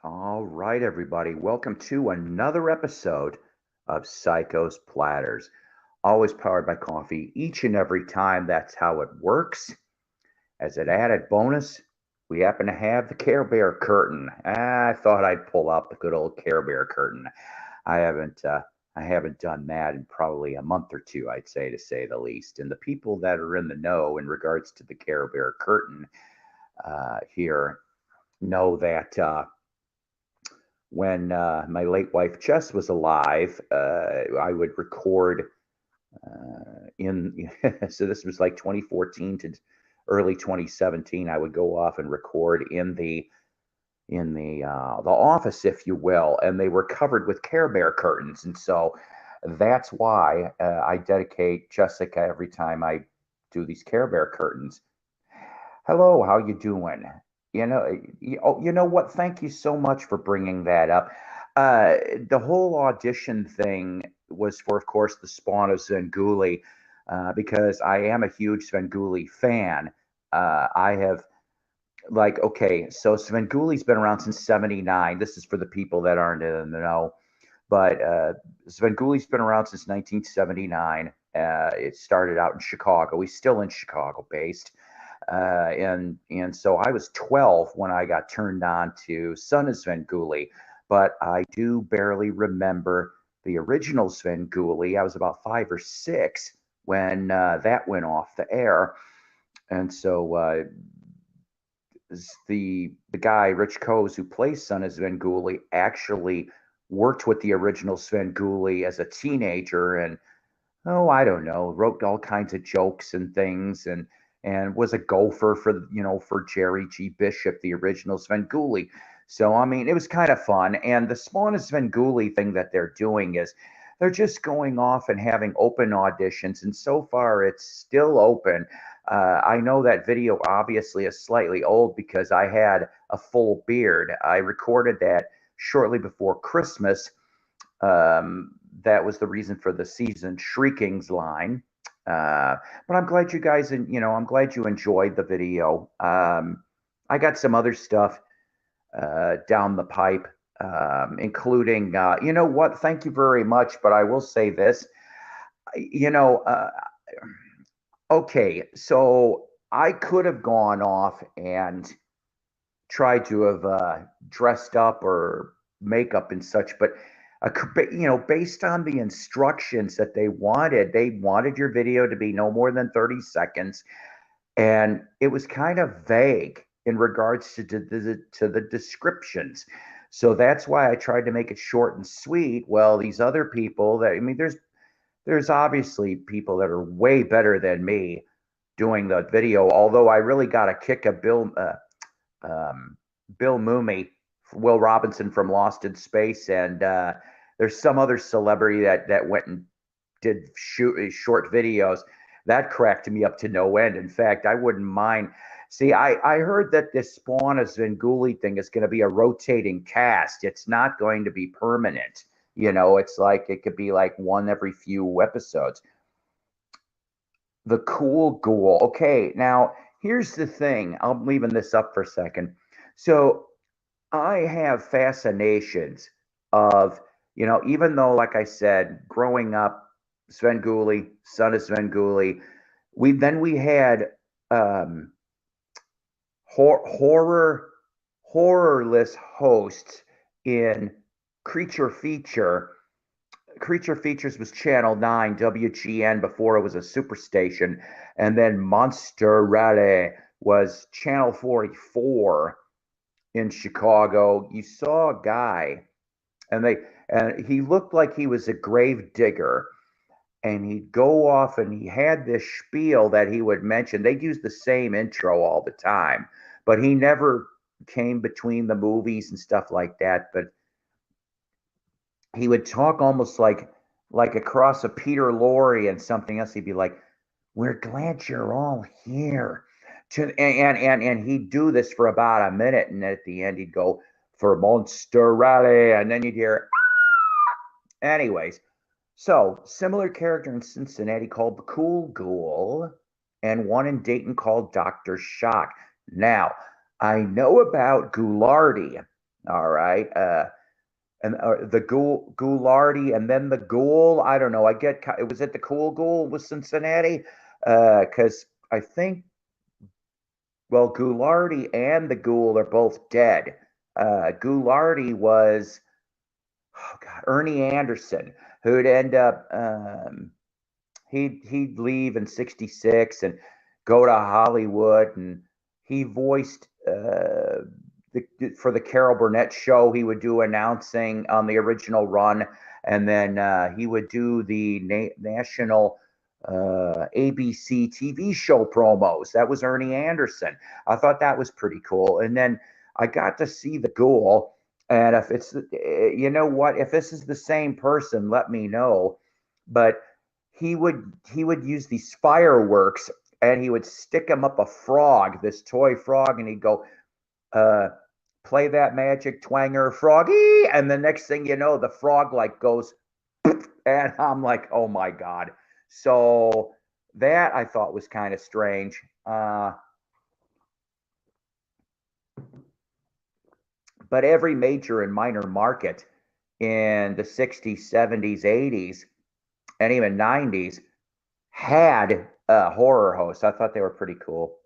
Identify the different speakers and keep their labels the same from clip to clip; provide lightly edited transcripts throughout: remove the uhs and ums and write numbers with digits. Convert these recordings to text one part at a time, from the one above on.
Speaker 1: All right, everybody. Welcome to another episode of Psychos Platters. Always powered by coffee each and every time. That's how it works. As an added bonus, we happen to have the Care Bear curtain. I thought I'd pull out the good old Care Bear curtain. I haven't uh, I haven't done that in probably a month or two, I'd say, to say the least. And the people that are in the know in regards to the Care Bear curtain here know that when my late wife Jess was alive, I would record in. So this was like 2014 to early 2017. I would go off and record in the office, if you will, and they were covered with Care Bear curtains, and so that's why I dedicate Jessica every time I do these Care Bear curtains. Hello, how you doing? You know what? Thank you so much for bringing that up. Uh, the whole audition thing was for, of course, the spawn of Svengoolie, because I am a huge Svengoolie fan. I have okay, so Svengoolie's been around since '79. This is for the people that aren't in the know, but Svengoolie's been around since 1979. It started out in Chicago. He's still in Chicago based. And so I was 12 when I got turned on to Son of Svengoolie, but I do barely remember the original Svengoolie. I was about 5 or 6 when that went off the air, and so the guy Rich Coase who plays Son of Svengoolie actually worked with the original Svengoolie as a teenager, and I don't know, wrote all kinds of jokes and things, and was a gopher for Jerry G. Bishop, the original Svengoolie. So I mean, it was kind of fun. And the Spawn of Svengoolie thing that they're doing is they're just going off and having open auditions, and so far it's still open. I know that video obviously is slightly old because I had a full beard. I recorded that shortly before Christmas. That was the reason for the season shriekings line. But I'm glad you guys, and I'm glad you enjoyed the video. I got some other stuff down the pipe, including, you know what? Thank you very much. But I will say this, you know, okay, so I could have gone off and tried to have dressed up or makeup and such, but based on the instructions that they wanted your video to be no more than 30 seconds, and it was kind of vague in regards to the descriptions. So that's why I tried to make it short and sweet. Well, these other people that I mean, there's obviously people that are way better than me doing the video. Although I really got a kick of Bill Mooney, Will Robinson from Lost in Space, and there's some other celebrity that went and did short videos. That cracked me up to no end. In fact, I wouldn't mind. See, I heard that this Spawn of Svengoolie thing is going to be a rotating cast. It's not going to be permanent. It's like it could be like one every few episodes. The cool ghoul. Okay, now here's the thing. I'm leaving this up for a second. So I have fascinations of, even though, like I said, growing up, Svengoolie, Son of Svengoolie, we had um, horrorless hosts in Creature Feature. Creature Features was Channel 9, WGN, before it was a superstation. And then Monster Rally was Channel 44 in Chicago. You saw a guy, and he looked like he was a grave digger. And he'd go off and he had this spiel that he would mention. They'd use the same intro all the time, but he never came between the movies and stuff like that. But he would talk almost like across a Peter Lorre and something else. He'd be like, "We're glad you're all here." And he'd do this for about a minute, and at the end he'd go, "For Monster Rally," and then you'd hear. Anyways, so similar character in Cincinnati called the Cool Ghoul, and one in Dayton called Dr. Shock. Now, I know about Ghoulardi All right. And the Ghoulardi, and then the Ghoul. I don't know. It was it the Cool Ghoul with Cincinnati? Because I think, well, Ghoulardi and the Ghoul are both dead. Ghoulardi was, oh God, Ernie Anderson, who'd end up he'd leave in '66 and go to Hollywood, and he voiced for the Carol Burnett show. He would do announcing on the original run, and then he would do the national ABC TV show promos. That was Ernie Anderson. I thought that was pretty cool. And then I got to see the Ghoul. And if it's, you know what, if this is the same person, let me know. But he would use these fireworks, and he would stick him up a frog, this toy frog, and he'd go, uh, play that magic twanger froggy, and the next thing you know, the frog like goes, and I'm like, oh my God. So that I thought was kind of strange. But every major and minor market in the 60s, 70s, 80s, and even 90s had a horror host. I thought they were pretty cool.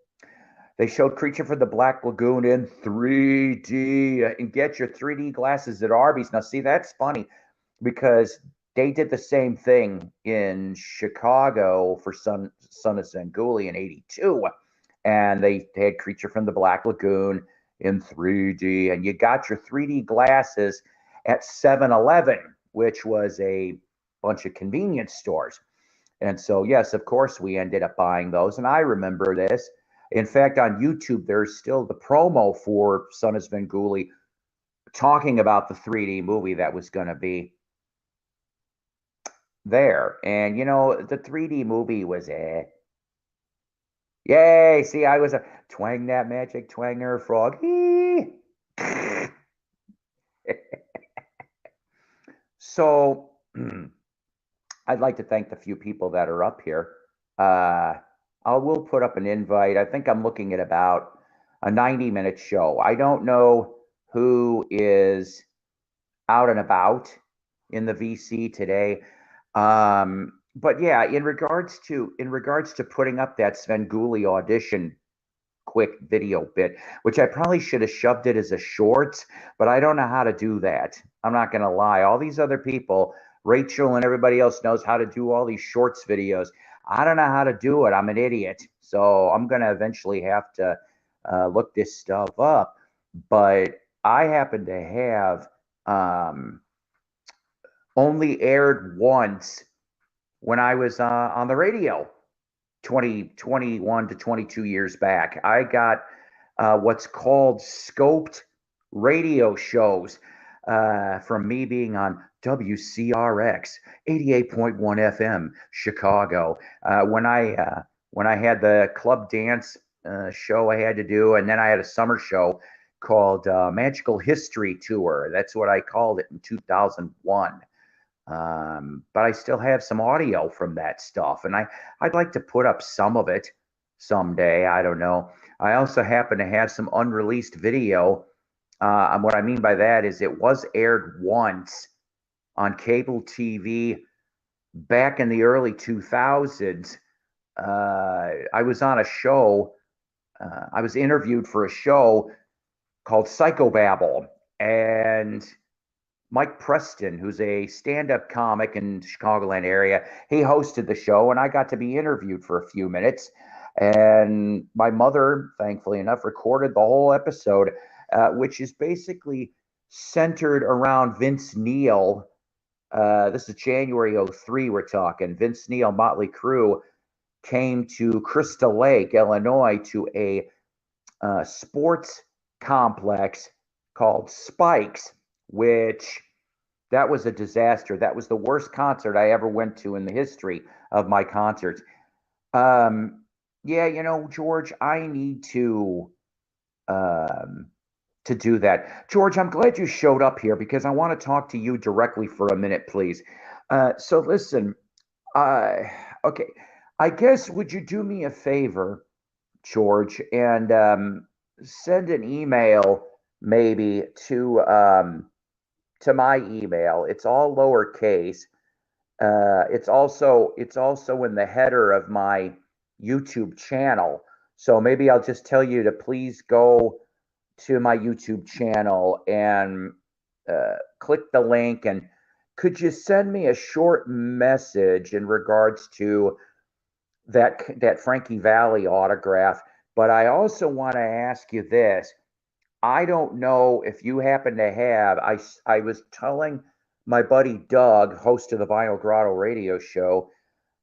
Speaker 1: They showed Creature from the Black Lagoon in 3D, and get your 3D glasses at Arby's. Now, see, that's funny because they did the same thing in Chicago for Son of Zanguli in '82, and they had Creature from the Black Lagoon in 3D, and you got your 3D glasses at 7-Eleven, which was a bunch of convenience stores. And so, yes, of course, we ended up buying those. And I remember this. In fact, on YouTube, there's still the promo for Son of Svengoolie talking about the 3D movie that was going to be there. And, the 3D movie was Yay. See, I was a twang that magic twanger frog. So, I'd like to thank the few people that are up here. Uh, I will put up an invite. I think I'm looking at about a 90-minute show. I don't know who is out and about in the VC today. But yeah, in regards to putting up that Svengoolie audition quick video bit, which I probably should have shoved it as a short, but I don't know how to do that. I'm not going to lie. All these other people, Rachel and everybody else, knows how to do all these shorts videos. I don't know how to do it. I'm an idiot. So I'm going to eventually have to look this stuff up. But I happen to have only aired once when I was on the radio 21 to 22 years back. I got what's called scoped radio shows from me being on WCRX 88.1 FM Chicago when I had the club dance show I had to do, and then I had a summer show called Magical History Tour. That's what I called it in 2001. But I still have some audio from that stuff, and I'd like to put up some of it someday. I don't know. I also happen to have some unreleased video. And what I mean by that is it was aired once on cable TV back in the early 2000s. I was on a show. I was interviewed for a show called Psychobabble, and Mike Preston, who's a stand-up comic in the Chicagoland area, he hosted the show, and I got to be interviewed for a few minutes. And my mother, thankfully enough, recorded the whole episode, which is basically centered around Vince Neil. This is January '03. We're talking. Vince Neil, Motley Crue, came to Crystal Lake, Illinois, to a sports complex called Spikes, which that was a disaster. That was the worst concert I ever went to in the history of my concerts. Yeah, George, I need to do that. George, I'm glad you showed up here because I want to talk to you directly for a minute, please. So listen, uh, okay, I guess would you do me a favor, George, and send an email maybe to my email. It's all lowercase. It's also in the header of my YouTube channel. So maybe I'll just tell you to please go to my YouTube channel and click the link. And could you send me a short message in regards to that Frankie Valli autograph? But I also want to ask you this. I don't know if you happen to have. I was telling my buddy Doug, host of the Vinyl Grotto radio show.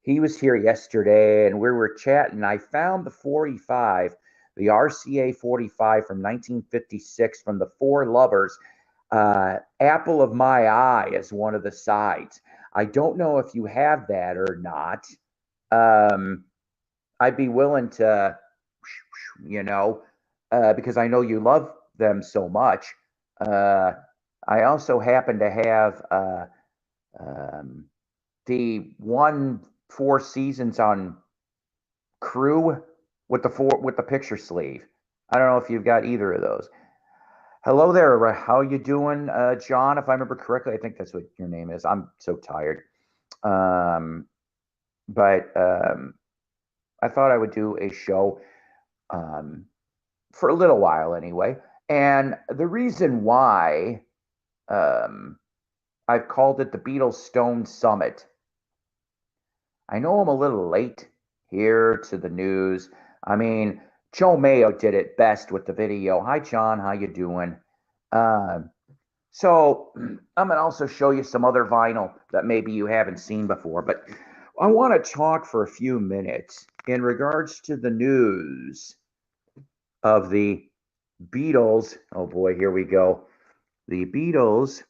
Speaker 1: He was here yesterday and we were chatting. I found the 45, the RCA 45 from 1956 from the Four Lovers. Apple of My Eye is one of the sides. I don't know if you have that or not. Um, I'd be willing to, you know, because I know you love them so much. Uh, I also happen to have um, the one Four Seasons on Crew with the picture sleeve. I don't know if you've got either of those. Hello there. How you doing, John? If I remember correctly, I think that's what your name is. I'm so tired. Um, but I thought I would do a show um, for a little while anyway. And the reason why um, I've called it the Beatles-Stones Summit. I know I'm a little late here to the news. I mean, Joe Mayo did it best with the video. Hi, John. How you doing? Uh, so I'm gonna also show you some other vinyl that maybe you haven't seen before. But I want to talk for a few minutes in regards to the news of the Beatles. Oh boy, here we go. The Beatles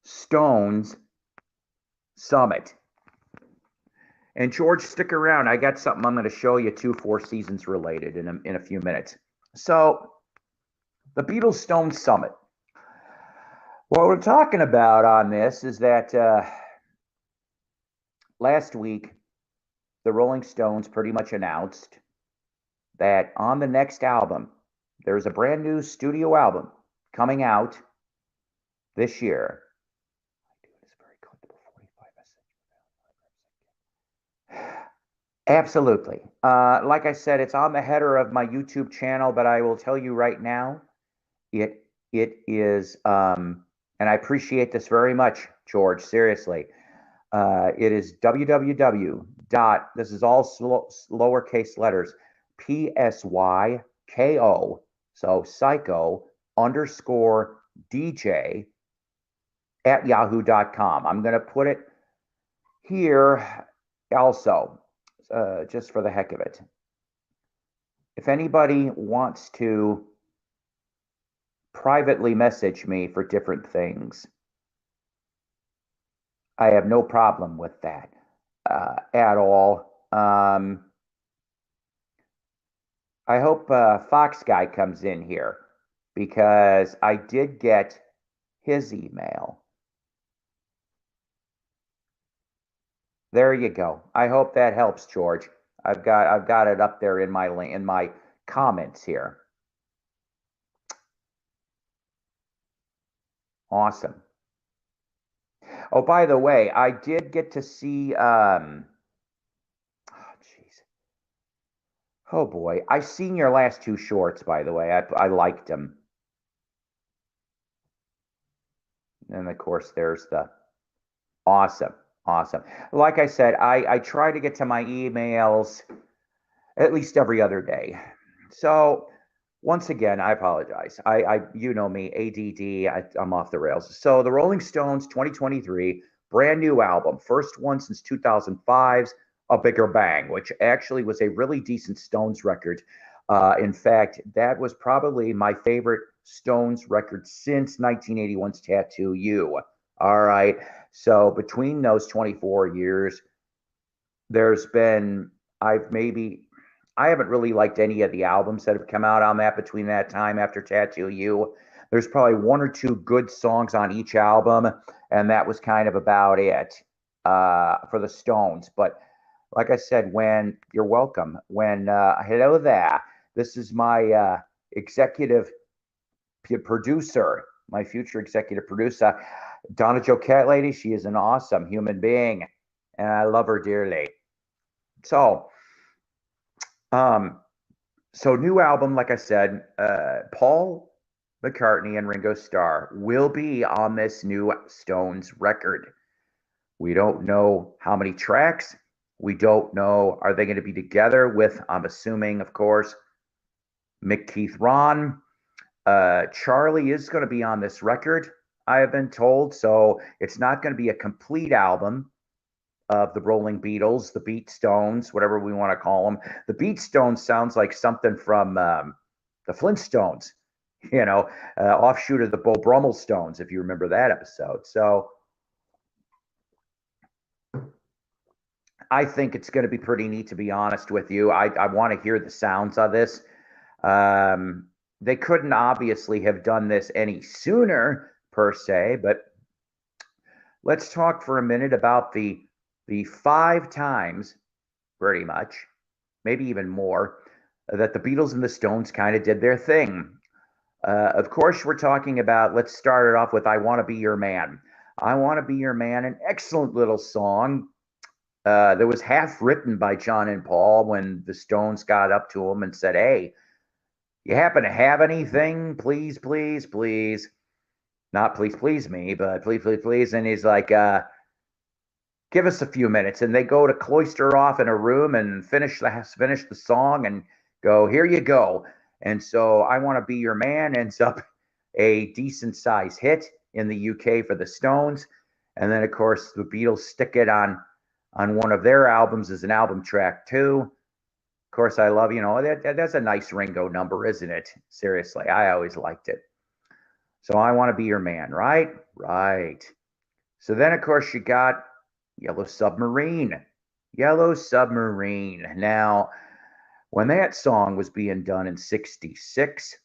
Speaker 1: Stones Summit. And George, stick around. I got something I'm going to show you too, Four Seasons related in a few minutes. So, the Beatles-Stones Summit. What we're talking about on this is that last week, the Rolling Stones pretty much announced that on the next album, there's a brand new studio album coming out this year. Absolutely. Like I said, it's on the header of my YouTube channel, but I will tell you right now, it is, and I appreciate this very much, George. Seriously, it is www dot. This is all lowercase letters. PSYKO. So psycho underscore DJ at yahoo.com. I'm going to put it here also, just for the heck of it. If anybody wants to privately message me for different things, I have no problem with that at all. I hope Fox Guy comes in here because I did get his email. There you go. I hope that helps, George. I've got it up there in my comments here. Awesome. Oh, by the way, I did get to see oh jeez. Oh boy, I seen your last two shorts, by the way. I liked them. And of course there's the awesome. Awesome. Like I said, I try to get to my emails at least every other day. So once again, I apologize. you know me, ADD. I'm off the rails. So the Rolling Stones 2023 brand new album, first one since 2005's A Bigger Bang, which actually was a really decent Stones record. In fact, that was probably my favorite Stones record since 1981's Tattoo You. All right. So between those 24 years, there's been I haven't really liked any of the albums that have come out on that between that time after Tattoo You. There's probably one or two good songs on each album, and that was kind of about it for the Stones. But like I said, when you're welcome. When hello there, this is my executive producer, my future executive producer, Donna Jo Cat Lady. She is an awesome human being, and I love her dearly. So, um, so new album, like I said, Paul McCartney and Ringo Starr will be on this new Stones record. We don't know how many tracks. We don't know, are they going to be together with, I'm assuming, of course, Mick, Keith, Ron. Charlie is going to be on this record, I have been told. So it's not going to be a complete album of the Rolling Beatles, the Beatstones, whatever we want to call them. The Beatstones sounds like something from the Flintstones, offshoot of the Beau Brummel Stones, if you remember that episode. So I think it's going to be pretty neat, to be honest with you. I want to hear the sounds of this. They couldn't obviously have done this any sooner, per se, but let's talk for a minute about the 5 times, pretty much, maybe even more, that the Beatles and the Stones kind of did their thing. Of course, we're talking about, let's start it off with I Want to Be Your Man. I Want to Be Your Man, an excellent little song that was half written by John and Paul when the Stones got up to him and said, hey, you happen to have anything? Please, please, please. Not please, please me, but please, please, please. And he's like, give us a few minutes. And they go to cloister off in a room and finish the song and go, here you go. And so I Want to Be Your Man ends up a decent size hit in the UK for the Stones. And then, of course, the Beatles stick it on one of their albums as an album track too. Of course, I love, that's a nice Ringo number, isn't it? Seriously, I always liked it. So I Want to Be Your Man, right? Right. So then, of course, you got Yellow Submarine. Yellow Submarine. Now, when that song was being done in 66,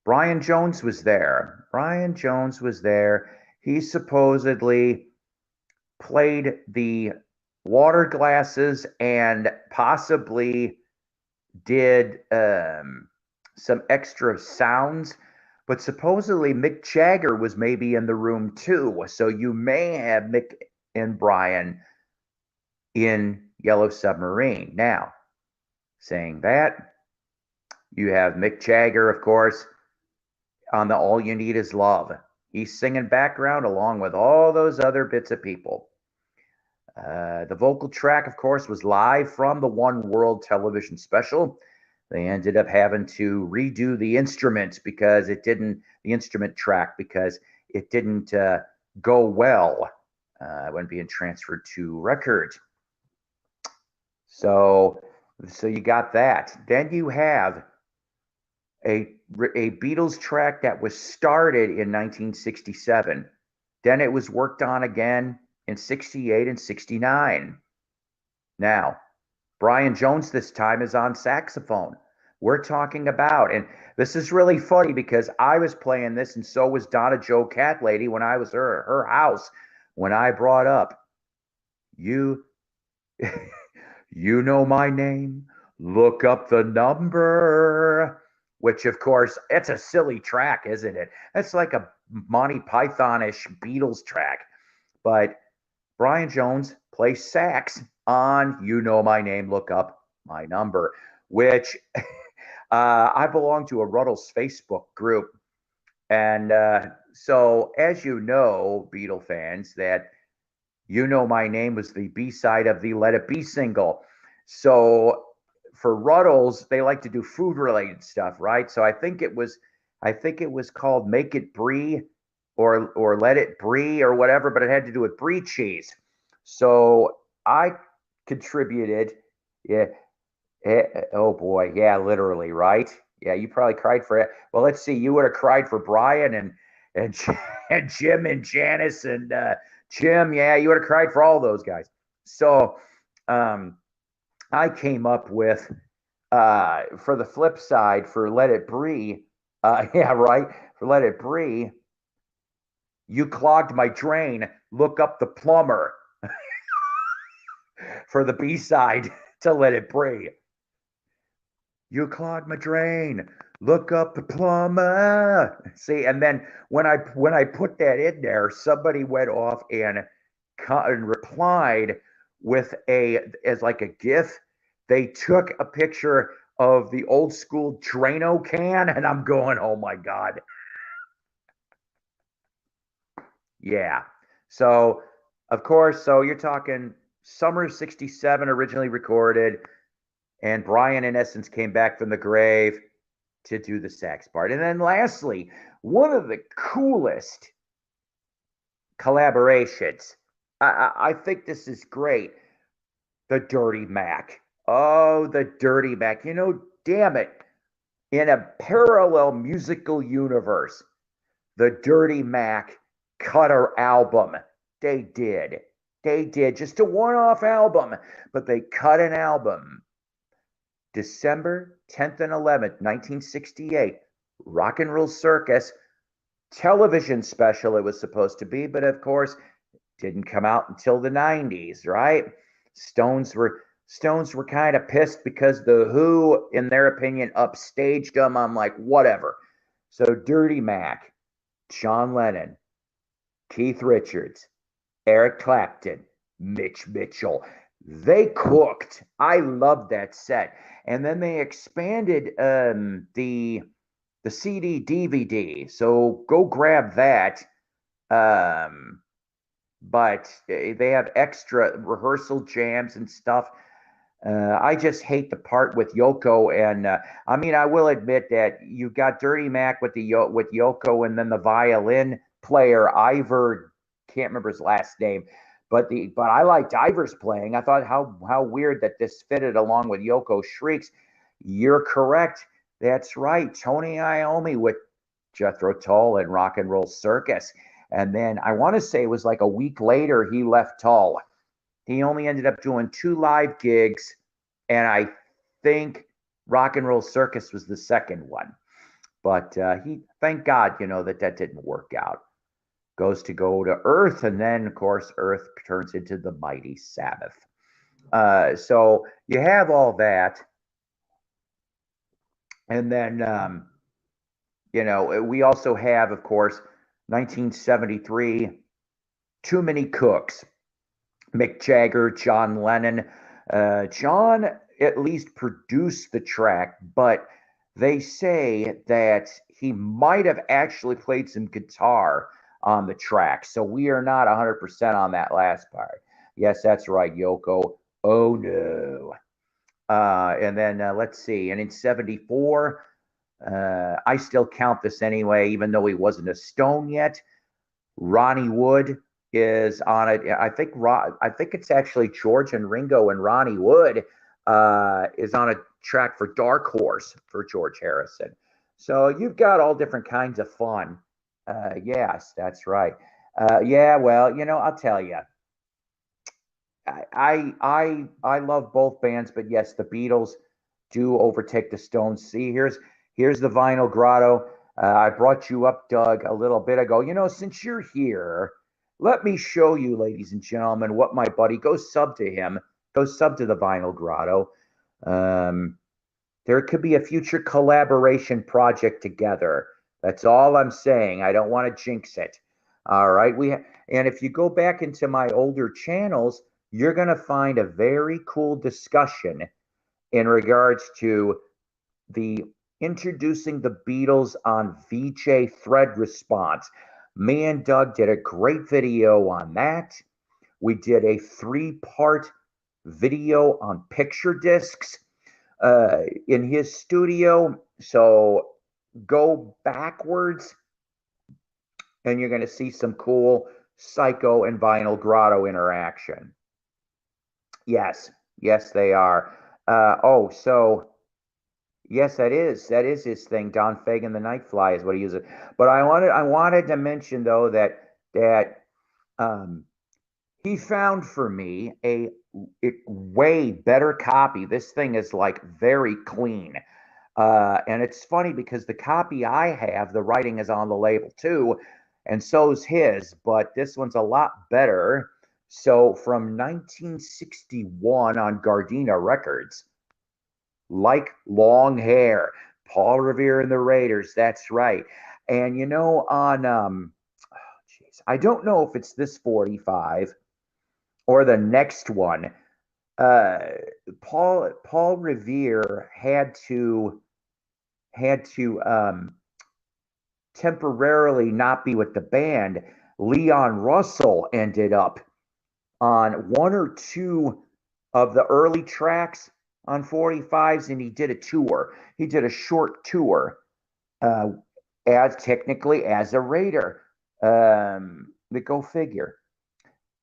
Speaker 1: Brian Jones was there. Brian Jones was there. He supposedly played the water glasses and possibly did some extra sounds, but supposedly Mick Jagger was maybe in the room too. So you may have Mick and Brian in Yellow Submarine. Now, saying that, you have Mick Jagger, of course, on the All You Need Is Love. He's singing background along with all those other bits of people. The vocal track, of course, was live from the One World television special. They ended up having to redo the instrument because it didn't, the instrument track, because it didn't go well when being transferred to record. So you got that. Then you have a Beatles track that was started in 1967. Then it was worked on again in 68 and 69. Now, Brian Jones this time is on saxophone. We're talking about, and this is really funny because I was playing this and so was Donna Jo Cat Lady when I was at her house when I brought up, you you know my name, look up the number, which of course, it's a silly track, isn't it? It's like a Monty Python-ish Beatles track. But Brian Jones plays sax on You Know My Name, Look Up My Number, which I belong to a Ruddles Facebook group. And so, as you know, Beatle fans, that You Know My Name was the B-side of the Let It Be single. So for Ruddles, they like to do food-related stuff, right? So I think it was called Make It Brie or Let It Brie or whatever, but it had to do with brie cheese. So I contributed. Yeah. Oh boy. Yeah, literally, right? Yeah, you probably cried for it. Well, let's see. You would have cried for Brian and and Jim and Janice and Jim. Yeah, you would have cried for all those guys. So I came up with for the flip side for Let It Brie. Yeah, right. For Let It Brie, you clogged my drain. Look up the plumber. for the B-side to Let It Be. You clogged my drain. Look up the plumber. See, and then when I put that in there, somebody went off and replied with a as like a GIF. They took a picture of the old school Drano can, and I'm going, oh my God. Yeah. So, of course, so you're talking summer '67 originally recorded, and Brian, in essence, came back from the grave to do the sax part. And then lastly, one of the coolest collaborations. I think this is great. The Dirty Mac. Oh, the Dirty Mac. Damn it. In a parallel musical universe, the Dirty Mac cut her album. They did. They did. Just a one off album, but they cut an album. December 10th and 11th, 1968, Rock and Roll Circus television special it was supposed to be, but of course didn't come out until the 90s, right? Stones were kind of pissed because the Who, in their opinion, upstaged them. I'm like, whatever. So Dirty Mac, John Lennon, Keith Richards, Eric Clapton, Mitch Mitchell. They cooked. I loved that set. And then they expanded the CD DVD. So go grab that. But they have extra rehearsal jams and stuff. I just hate the part with Yoko, and I mean, I will admit that you've got Dirty Mac with with Yoko, and then the violin player Ivor, can't remember his last name, but I liked Ivor's playing. I thought how weird that this fitted along with Yoko's shrieks. You're correct. That's right, Tony Iommi with Jethro Tull and Rock and Roll Circus, and then I want to say it was like a week later he left Tull. He only ended up doing 2 live gigs, and I think Rock and Roll Circus was the second one. But thank God, that didn't work out. Goes to go to Earth, and then, of course, Earth turns into the mighty Sabbath. So you have all that. And then, we also have, of course, 1973, Too Many Cooks. Mick Jagger, John Lennon. John at least produced the track, but they say that he might have actually played some guitar on the track. So we are not 100% on that last part. Yes, that's right, Yoko. Oh, no. And then let's see. And in '74, I still count this anyway, even though he wasn't a Stone yet. Ronnie Wood is on it. I think it's actually George and Ringo, and Ronnie Wood is on a track for Dark Horse for George Harrison. So you've got all different kinds of fun. Yes, that's right. Yeah, well, I'll tell you, I love both bands, but yes, the Beatles do overtake the Stones. See, here's the Vinyl Grotto. I brought you up, Doug, a little bit ago. Since you're here, let me show you, ladies and gentlemen, what my buddy. Go sub to him. Go sub to the Vinyl Grotto. There could be a future collaboration project together. That's all I'm saying. I don't want to jinx it. All right. And if you go back into my older channels, you're going to find a very cool discussion in regards to the introducing the Beatles on VJ thread response. Me and Doug did a great video on that. We did a 3-part video on picture discs in his studio. So go backwards and you're going to see some cool Psycho and Vinyl Grotto interaction. Yes, they are. So yes, that is his thing. Don Fagen, the Nightfly, is what he uses. But I wanted to mention though that he found for me a way better copy. This thing is like very clean, and it's funny because the copy I have, the writing is on the label too, and so's his. But this one's a lot better. So from 1961 on Gardena Records, like long hair, Paul Revere and the Raiders. That's right. And on I don't know if it's this 45 or the next one. Uh, Paul Revere had to temporarily not be with the band. Leon Russell ended up on one or two of the early tracks on 45s, and he did a tour. He did a short tour, uh, as technically as a Raider. But go figure.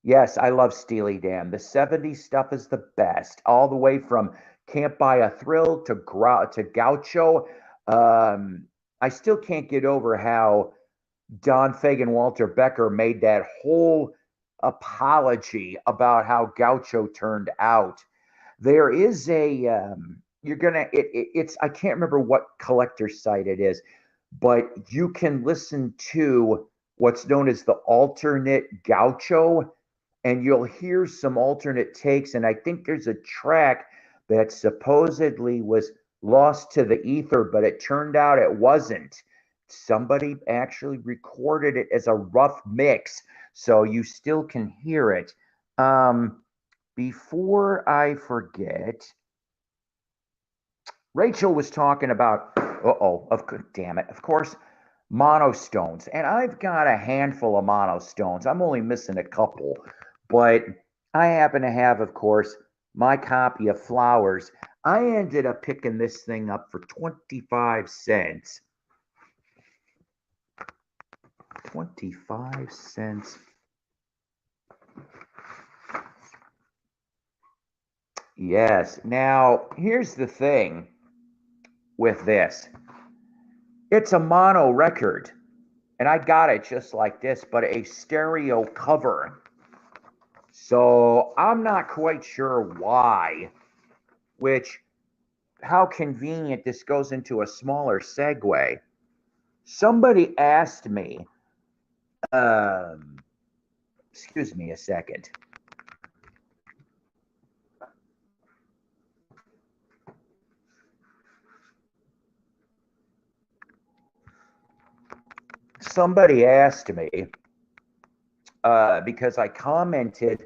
Speaker 1: Yes, I love Steely Dan. The 70s stuff is the best, all the way from Can't Buy a Thrill to Gaucho. I still can't get over how Don Fagen Walter Becker made that whole apology about how Gaucho turned out. There is a you're gonna it's I can't remember what collector site it is, but you can listen to what's known as the alternate Gaucho, and you'll hear some alternate takes. And I think there's a track that supposedly was lost to the ether, but it turned out it wasn't. Somebody actually recorded it as a rough mix, so you still can hear it. Before I forget, Rachel was talking about, damn it, of course, monostones. And I've got a handful of monostones. I'm only missing a couple. But I happen to have, of course, my copy of Flowers. I ended up picking this thing up for 25 cents. 25 cents. Yes. Now, here's the thing with this. It's a mono record, and I got it just like this, but a stereo cover. So I'm not quite sure why, which, how convenient this goes into a smaller segue. Somebody asked me, um, excuse me a second. Somebody asked me, because I commented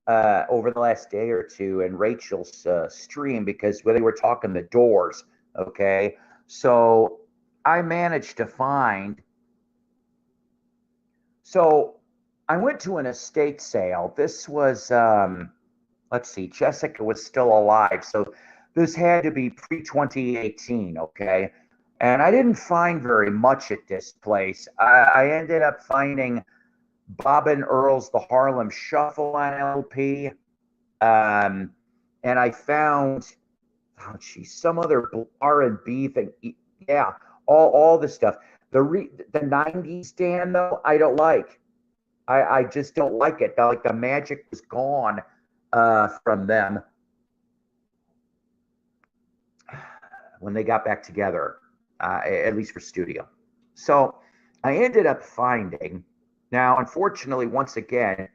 Speaker 1: over the last day or two in Rachel's stream, because they were talking the Doors. Okay, so I managed to find. So I went to an estate sale. This was, let's see, Jessica was still alive, so this had to be pre 2018. Okay, and I didn't find very much at this place. I ended up finding Bob and Earl's The Harlem Shuffle on LP. Um, and I found, some other R&B thing. Yeah, all the stuff. The 90s Dan, though, I don't like. I just don't like it. Like the magic was gone from them when they got back together, at least for studio. So I ended up finding, now, unfortunately, once again,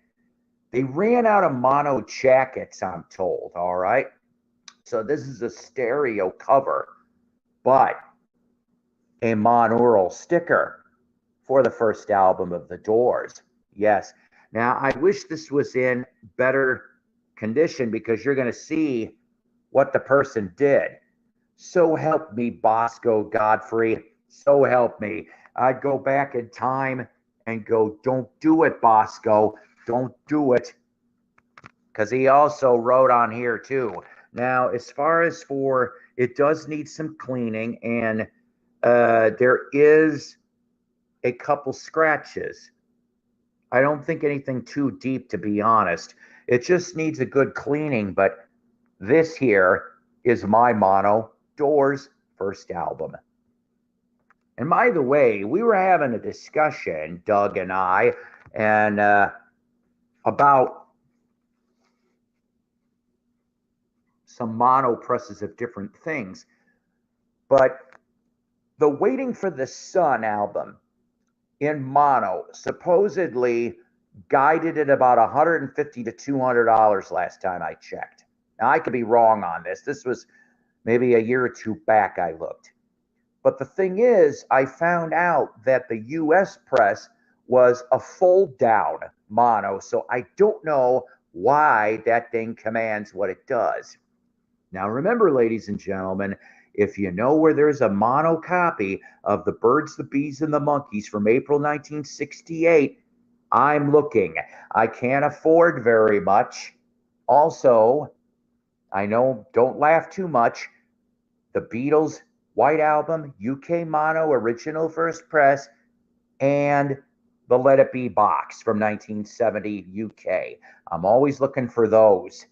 Speaker 1: they ran out of mono jackets, I'm told. All right. So this is a stereo cover, but a monaural sticker for the first album of The Doors. Yes. Now, I wish this was in better condition, because you're going to see what the person did. So help me, Bosco Godfrey. So help me. I'd go back in time and go, don't do it, Bosco. Don't do it. Because he also wrote on here too. Now, as far as for, it does need some cleaning, and there is a couple scratches. I don't think anything too deep, to be honest. It just needs a good cleaning, but this here is my mono Doors first album. And by the way, we were having a discussion, Doug and I, and about some mono presses of different things. But the Waiting for the Sun album in mono, supposedly guided at about $150 to $200 last time I checked. Now, I could be wrong on this. This was maybe a year or two back I looked. But the thing is, I found out that the US press was a fold down mono, so I don't know why that thing commands what it does. Now, remember, ladies and gentlemen, if you know where there's a mono copy of The Birds, the Bees, and the Monkeys from April 1968, I'm looking. I can't afford very much. Also, I know, don't laugh too much. The Beatles' White Album, UK Mono, Original First Press, and the Let It Be box from 1970 UK. I'm always looking for those.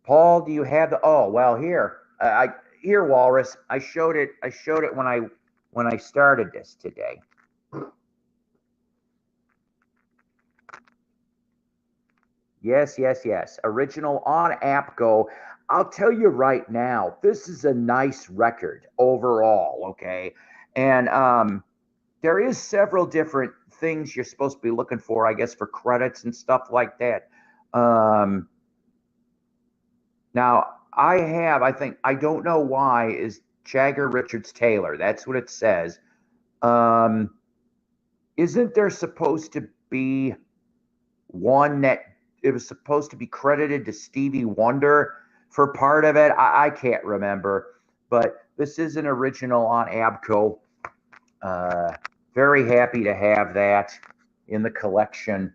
Speaker 1: Paul, do you have the? Oh, well, here, here, Walrus. I showed it. I showed it when I started this today. Yes, yes, yes. Original on AppGo. I'll tell you right now, this is a nice record overall. Okay, and there is several different things you're supposed to be looking for, I guess, for credits and stuff like that. Um, Now, I think, I don't know why, is Jagger Richards Taylor. That's what it says. Um, isn't there supposed to be one that it was supposed to be credited to Stevie Wonder for part of it? I can't remember. But this is an original on Abco. Uh, Very happy to have that in the collection.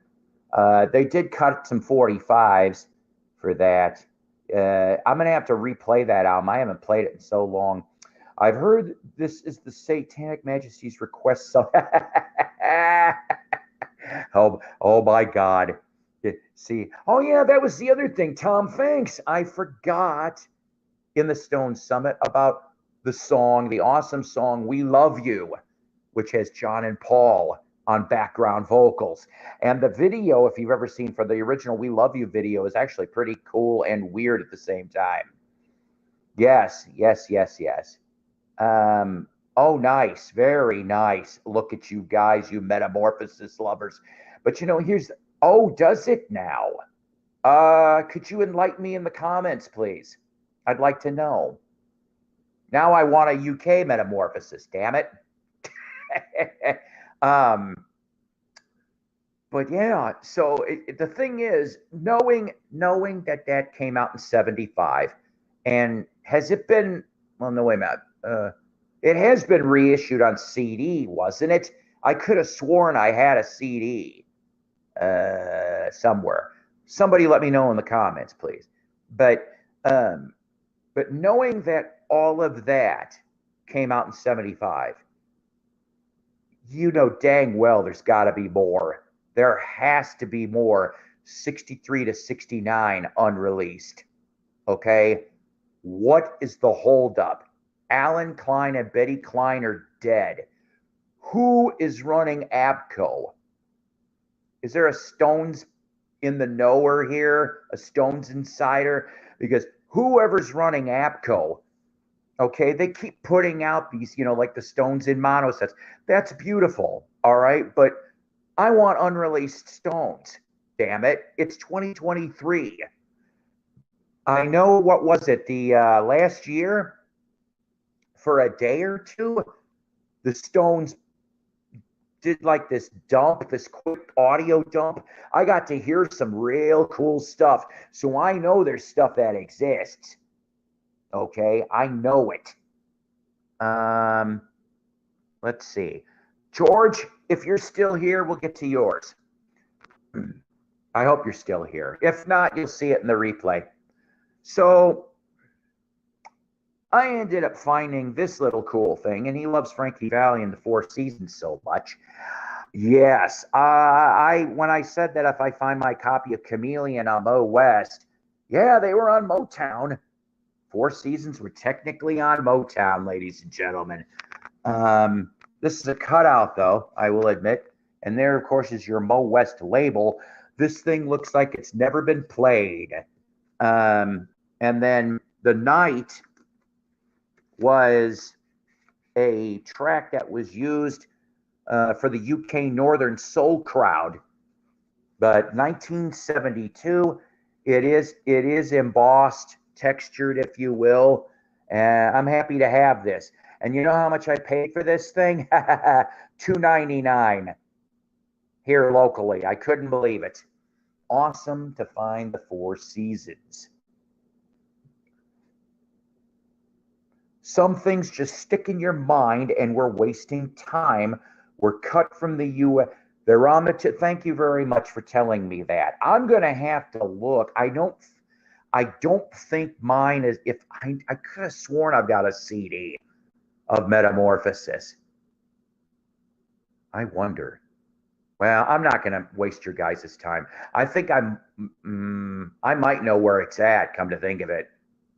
Speaker 1: They did cut some 45s for that. I'm going to have to replay that album. I haven't played it in so long. I've heard this is the Satanic Majesty's request song. Oh my God. See, oh yeah, that was the other thing. Tom, thanks. I forgot in the Stones Summit about the song, the awesome song "We Love You," which has John and Paul on background vocals. And the video, if you've ever seen for the original "We Love You" video, is actually pretty cool and weird at the same time. Yes, yes, yes, yes. Oh, nice, very nice. Look at you guys, you metamorphosis lovers. But here's, oh, does it now? Could you enlighten me in the comments, please? I'd like to know. Now I want a UK metamorphosis, damn it. um, but yeah, so the thing is, knowing that that came out in '75, and has it been? Well, no, wait a minute. It has been reissued on CD, wasn't it? I could have sworn I had a CD somewhere. Somebody let me know in the comments, please. But um, but knowing that all of that came out in '75, you know dang well there's got to be more. There has to be more 63 to 69 unreleased. Okay? What is the holdup? Alan Klein and Betty Klein are dead. Who is running Abco? Is there a Stones in the knower here? A Stones insider? Because whoever's running Abco, okay, they keep putting out these, like the Stones in mono sets. That's beautiful, all right, but I want unreleased Stones. Damn it, it's 2023. I know, what was it, the last year, for a day or two, the Stones did like this dump, this quick audio dump. I got to hear some real cool stuff. So I know there's stuff that exists. Okay, I know it. Um, let's see. George, if you're still here, we'll get to yours. I hope you're still here. If not, you'll see it in the replay. So I ended up finding this little cool thing, and he loves Frankie Valli and the Four Seasons so much. Yes, when I said that if I find my copy of Chameleon on Mo West, yeah, they were on Motown. Four Seasons were technically on Motown, ladies and gentlemen. This is a cutout, though, I will admit. And there, of course, is your Mo West label. This thing looks like it's never been played. And then The Night was a track that was used for the UK Northern Soul crowd. But 1972, it is embossed, textured, if you will. And I'm happy to have this. And you know how much I paid for this thing? $2.99 here locally. I couldn't believe it. Awesome to find the Four Seasons. Some things just stick in your mind, and we're wasting time. We're cut from the U.S. They're on the. Thank you very much for telling me that. I'm gonna have to look. I don't think mine is. If I could have sworn I've got a CD of Metamorphosis. I wonder. Well, I'm not gonna waste your guys' time. I think I might know where it's at. Come to think of it,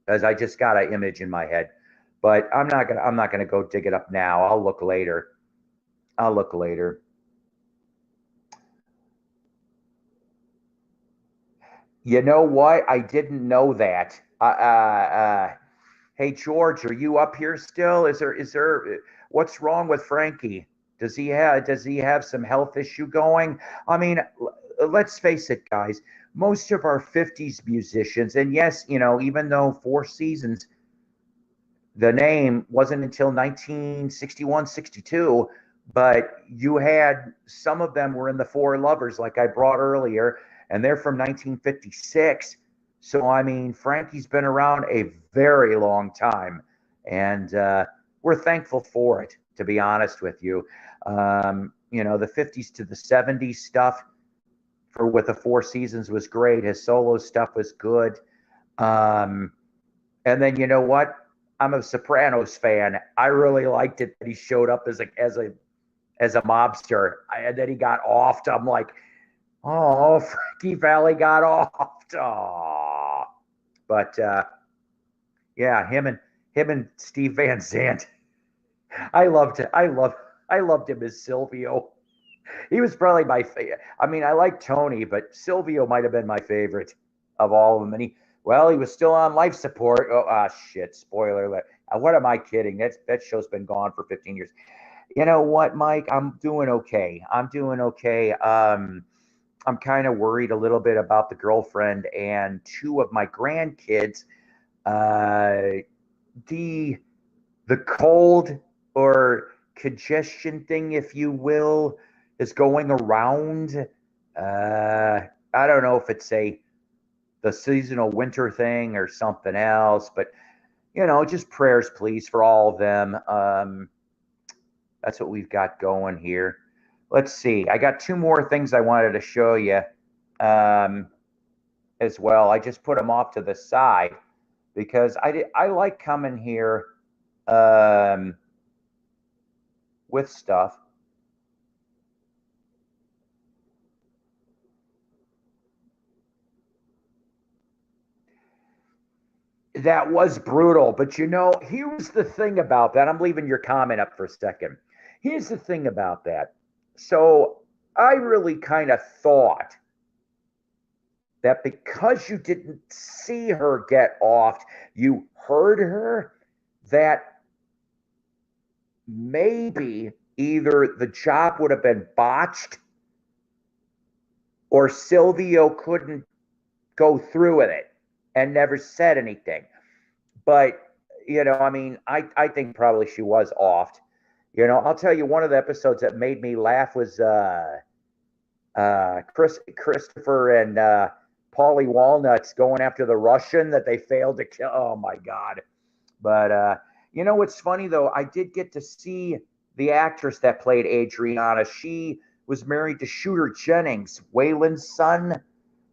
Speaker 1: because I just got an image in my head. But I'm not gonna go dig it up now. I'll look later. I'll look later. You know what? I didn't know that. Hey George, are you up here still? Is there what's wrong with Frankie? Does he have some health issue going? I mean, let's face it, guys. Most of our 50s musicians, and yes, even though Four Seasons, the name wasn't until 1961, 62, but you had some of them were in the Four Lovers, like I brought earlier, and they're from 1956. So, I mean, Frankie's been around a very long time, and we're thankful for it, to be honest with you. The 50s to the 70s stuff for with the Four Seasons was great. His solo stuff was good. Um, and then you know what? I'm a Sopranos fan. I really liked it that he showed up as a mobster, and then he got offed. I'm like, oh, Frankie Valley got offed. Oh, but yeah, him and Steve Van Zandt. I loved it. I loved him as Silvio. He was probably my favorite. I mean, I like Tony, but Silvio might have been my favorite of all of them. And he was still on life support. Oh, shit! Spoiler alert. What am I kidding? That show's been gone for 15 years. You know what, Mike? I'm doing okay. I'm doing okay. I'm kind of worried a little bit about the girlfriend and two of my grandkids. Uh, the the cold or congestion thing, if you will, is going around. I don't know if it's the seasonal winter thing or something else, but just prayers, please, for all of them. That's what we've got going here. Let's see. I got two more things I wanted to show you um, as well. I just put them off to the side because I like coming here um, with stuff. That was brutal, but here's the thing about that. I'm leaving your comment up for a second. Here's the thing about that. So I really kind of thought that because you didn't see her get off, you heard her, that maybe either the job would have been botched or Silvio couldn't go through with it and never said anything. But, I mean, I think probably she was offed. I'll tell you, one of the episodes that made me laugh was Christopher and Paulie Walnuts going after the Russian that they failed to kill. Oh, my God. But, what's funny, though? I did get to see the actress that played Adriana. She was married to Shooter Jennings, Waylon's son,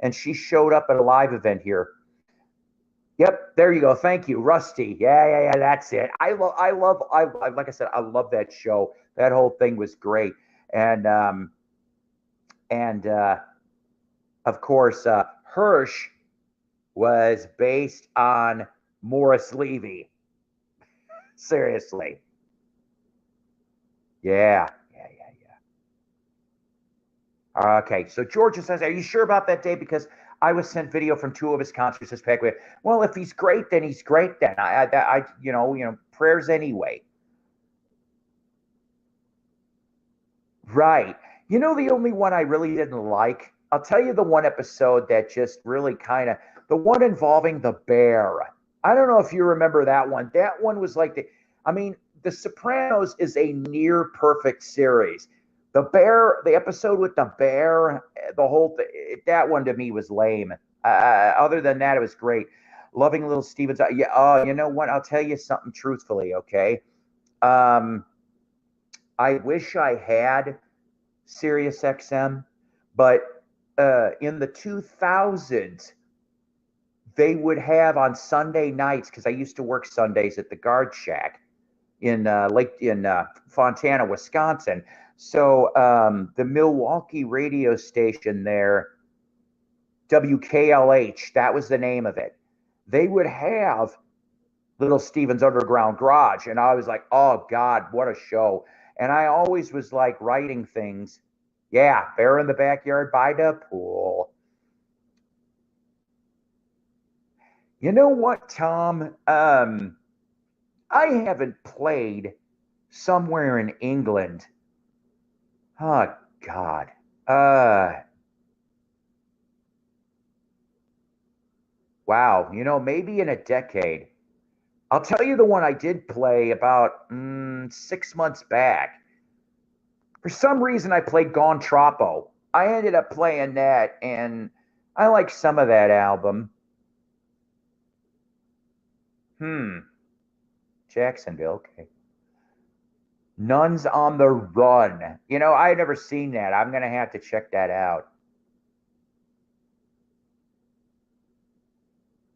Speaker 1: and she showed up at a live event here. Yep, there you go. Thank you, Rusty. Yeah. That's it. Like I said, I love that show. That whole thing was great, and of course, Hirsch was based on Morris Levy. Seriously. Yeah. Okay, so Georgia says, "Are you sure about that, Dave? Because I was sent video from two of his concerts this past week." Well, if he's great, then he's great. Then prayers anyway. Right. You know, the only one I really didn't like, I'll tell you the one episode that just really kind of, the one involving the bear. I don't know if you remember that one. That one was like I mean, The Sopranos is a near perfect series. The bear, the episode with the bear, the whole thing, that one to me was lame. Other than that, it was great. Loving Little Stevens. Yeah. Oh, you know what? I'll tell you something truthfully, okay? Um, I wish I had Sirius XM, but in the 2000s, they would have on Sunday nights, because I used to work Sundays at the Guard Shack in Fontana, Wisconsin. So the Milwaukee radio station there, WKLH, that was the name of it. They would have Little Steven's Underground Garage, and I was like, oh God, what a show! And I always was like writing things. Yeah, bear in the backyard by the pool. You know what, Tom? I haven't played somewhere in England. Oh God. Uh, wow. You know, maybe in a decade. I'll tell you the one I did play about 6 months back. For some reason, I played Gone Troppo. I ended up playing that, and I like some of that album. Hmm. Jacksonville. Okay. Nuns on the Run. You know, I had never seen that. I'm gonna have to check that out.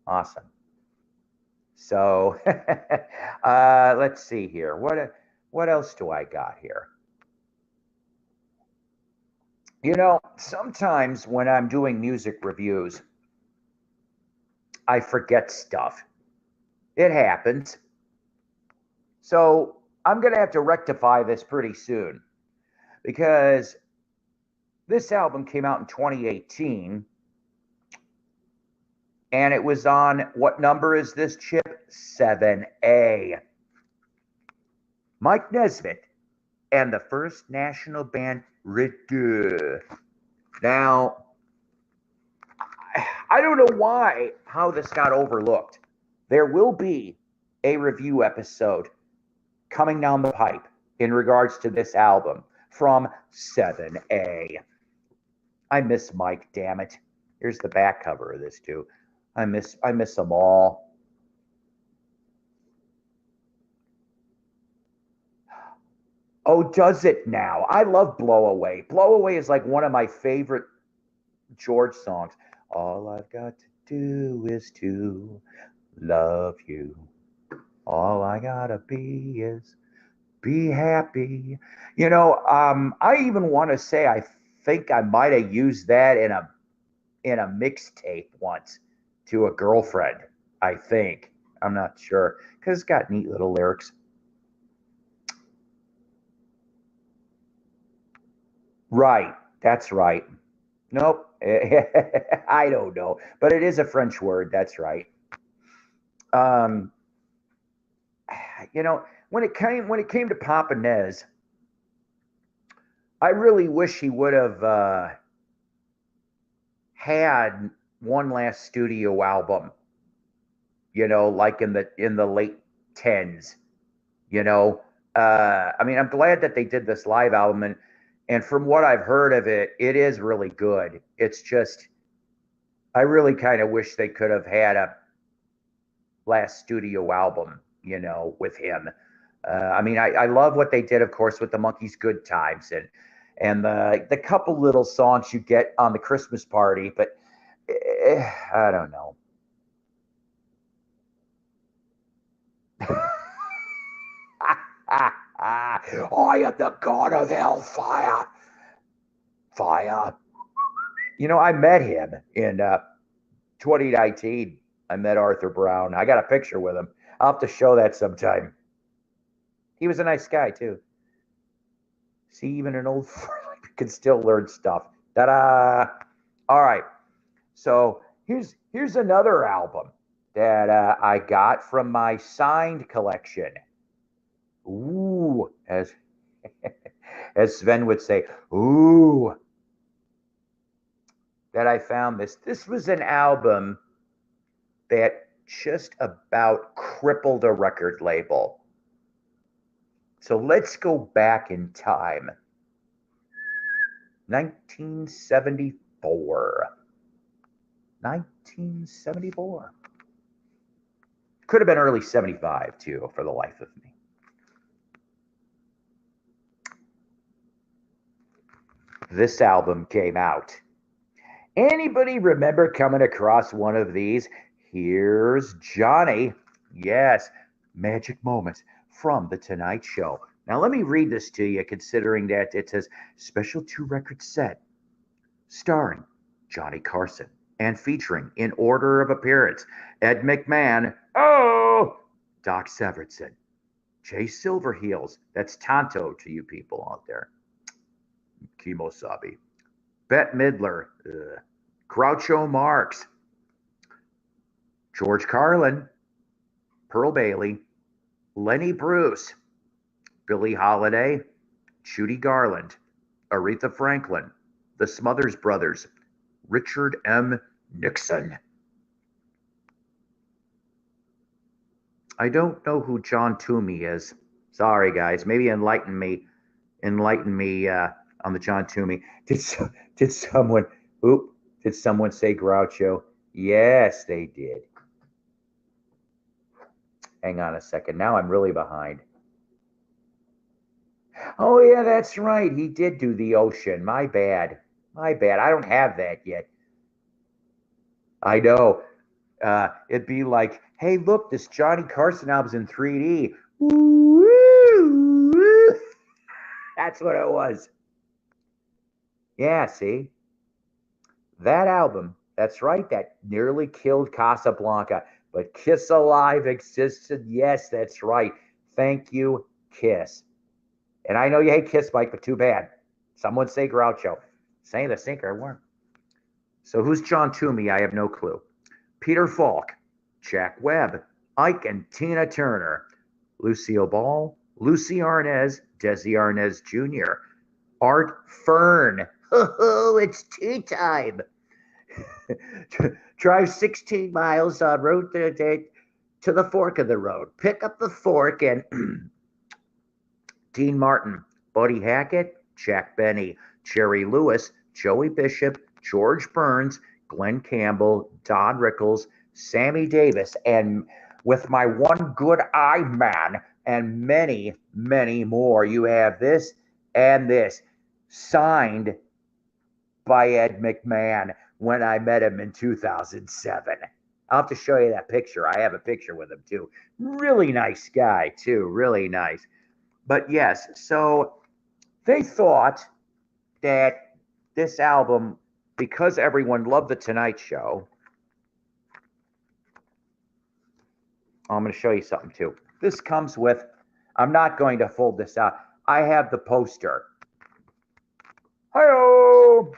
Speaker 1: Awesome. So, let's see here. What else do I got here? You know, sometimes when I'm doing music reviews, I forget stuff. It happens. So I'm gonna have to rectify this pretty soon because this album came out in 2018, and it was on, what number is this, Chip? 7A. Mike Nesmith and the First National Band Rideau. Now, I don't know how this got overlooked. There will be a review episode coming down the pipe in regards to this album from 7A. I miss Mike, damn it. Here's the back cover of this too. I miss them all. Oh, does it now? I love Blow Away. Blow Away is like one of my favorite George songs. All I've got to do is to love you. All I gotta be is be happy. You know, I even want to say I think I might have used that in a mixtape once to a girlfriend. I think. I'm not sure because it's got neat little lyrics. Right. That's right. Nope. I don't know, but it is a French word. That's right. Um, you know, when it came to Papa Nez, I really wish he would have had one last studio album. You know, like in the late tens. You know, I mean, I'm glad that they did this live album, and from what I've heard of it, it is really good. It's just I really kind of wish they could have had a last studio album, with him. I mean, I love what they did, of course, with the Monkeys' "Good Times" and the couple little songs you get on the Christmas party, but I don't know. I am the god of hellfire. Fire. I met him in 2019. I met Arthur Brown. I got a picture with him. I'll have to show that sometime. He was a nice guy too. See, even an old can still learn stuff. Ta-da! All right. So here's another album that I got from my signed collection. Ooh, as As Sven would say, ooh, that I found this. This was an album that just about crippled a record label. So let's go back in time. 1974. 1974. Could have been early 75 too, for the life of me. This album came out. Anybody remember coming across one of these? Here's Johnny. Yes, magic moments from The Tonight Show. Now, let me read this to you, considering that it says special 2-record set starring Johnny Carson and featuring, in order of appearance, Ed McMahon, Doc Severinsen, Jay Silverheels, that's Tonto to you people out there, Kimosabi, Bette Midler, Groucho Marx, George Carlin, Pearl Bailey, Lenny Bruce, Billie Holiday, Judy Garland, Aretha Franklin, the Smothers Brothers, Richard M. Nixon. I don't know who John Toomey is. Sorry, guys. Maybe enlighten me on the John Toomey. Did someone say Groucho? Yes, they did. Hang on a second. Now I'm really behind. Oh, yeah, that's right. He did do The Ocean. My bad. I don't have that yet. I know. It'd be like, hey, look, this Johnny Carson album's in 3D. Woo! That's what it was. Yeah, see? That album, that's right, that nearly killed Casablanca, but Kiss Alive existed. Yes, that's right. Thank you, Kiss. And I know you hate Kiss, Mike, but too bad. Someone say Groucho. Saying the sinker weren't. So who's John Toomey? I have no clue. Peter Falk, Jack Webb, Ike and Tina Turner, Lucille Ball, Lucy Arnaz, Desi Arnaz Jr., Art Fern. Oh, it's tea time. Drive 16 miles on road to the fork of the road. Pick up the fork and Dean Martin, Buddy Hackett, Jack Benny, Jerry Lewis, Joey Bishop, George Burns, Glenn Campbell, Don Rickles, Sammy Davis, and with my one good eye man, and many, many more. You have this and this, signed by Ed McMahon when I met him in 2007. I'll have to show you that picture. I have a picture with him too. Really nice guy too, really nice. But yes, so they thought that this album, because everyone loved The Tonight Show, I'm going to show you something too. This comes with, I'm not going to fold this out. I have the poster. Hi-oh!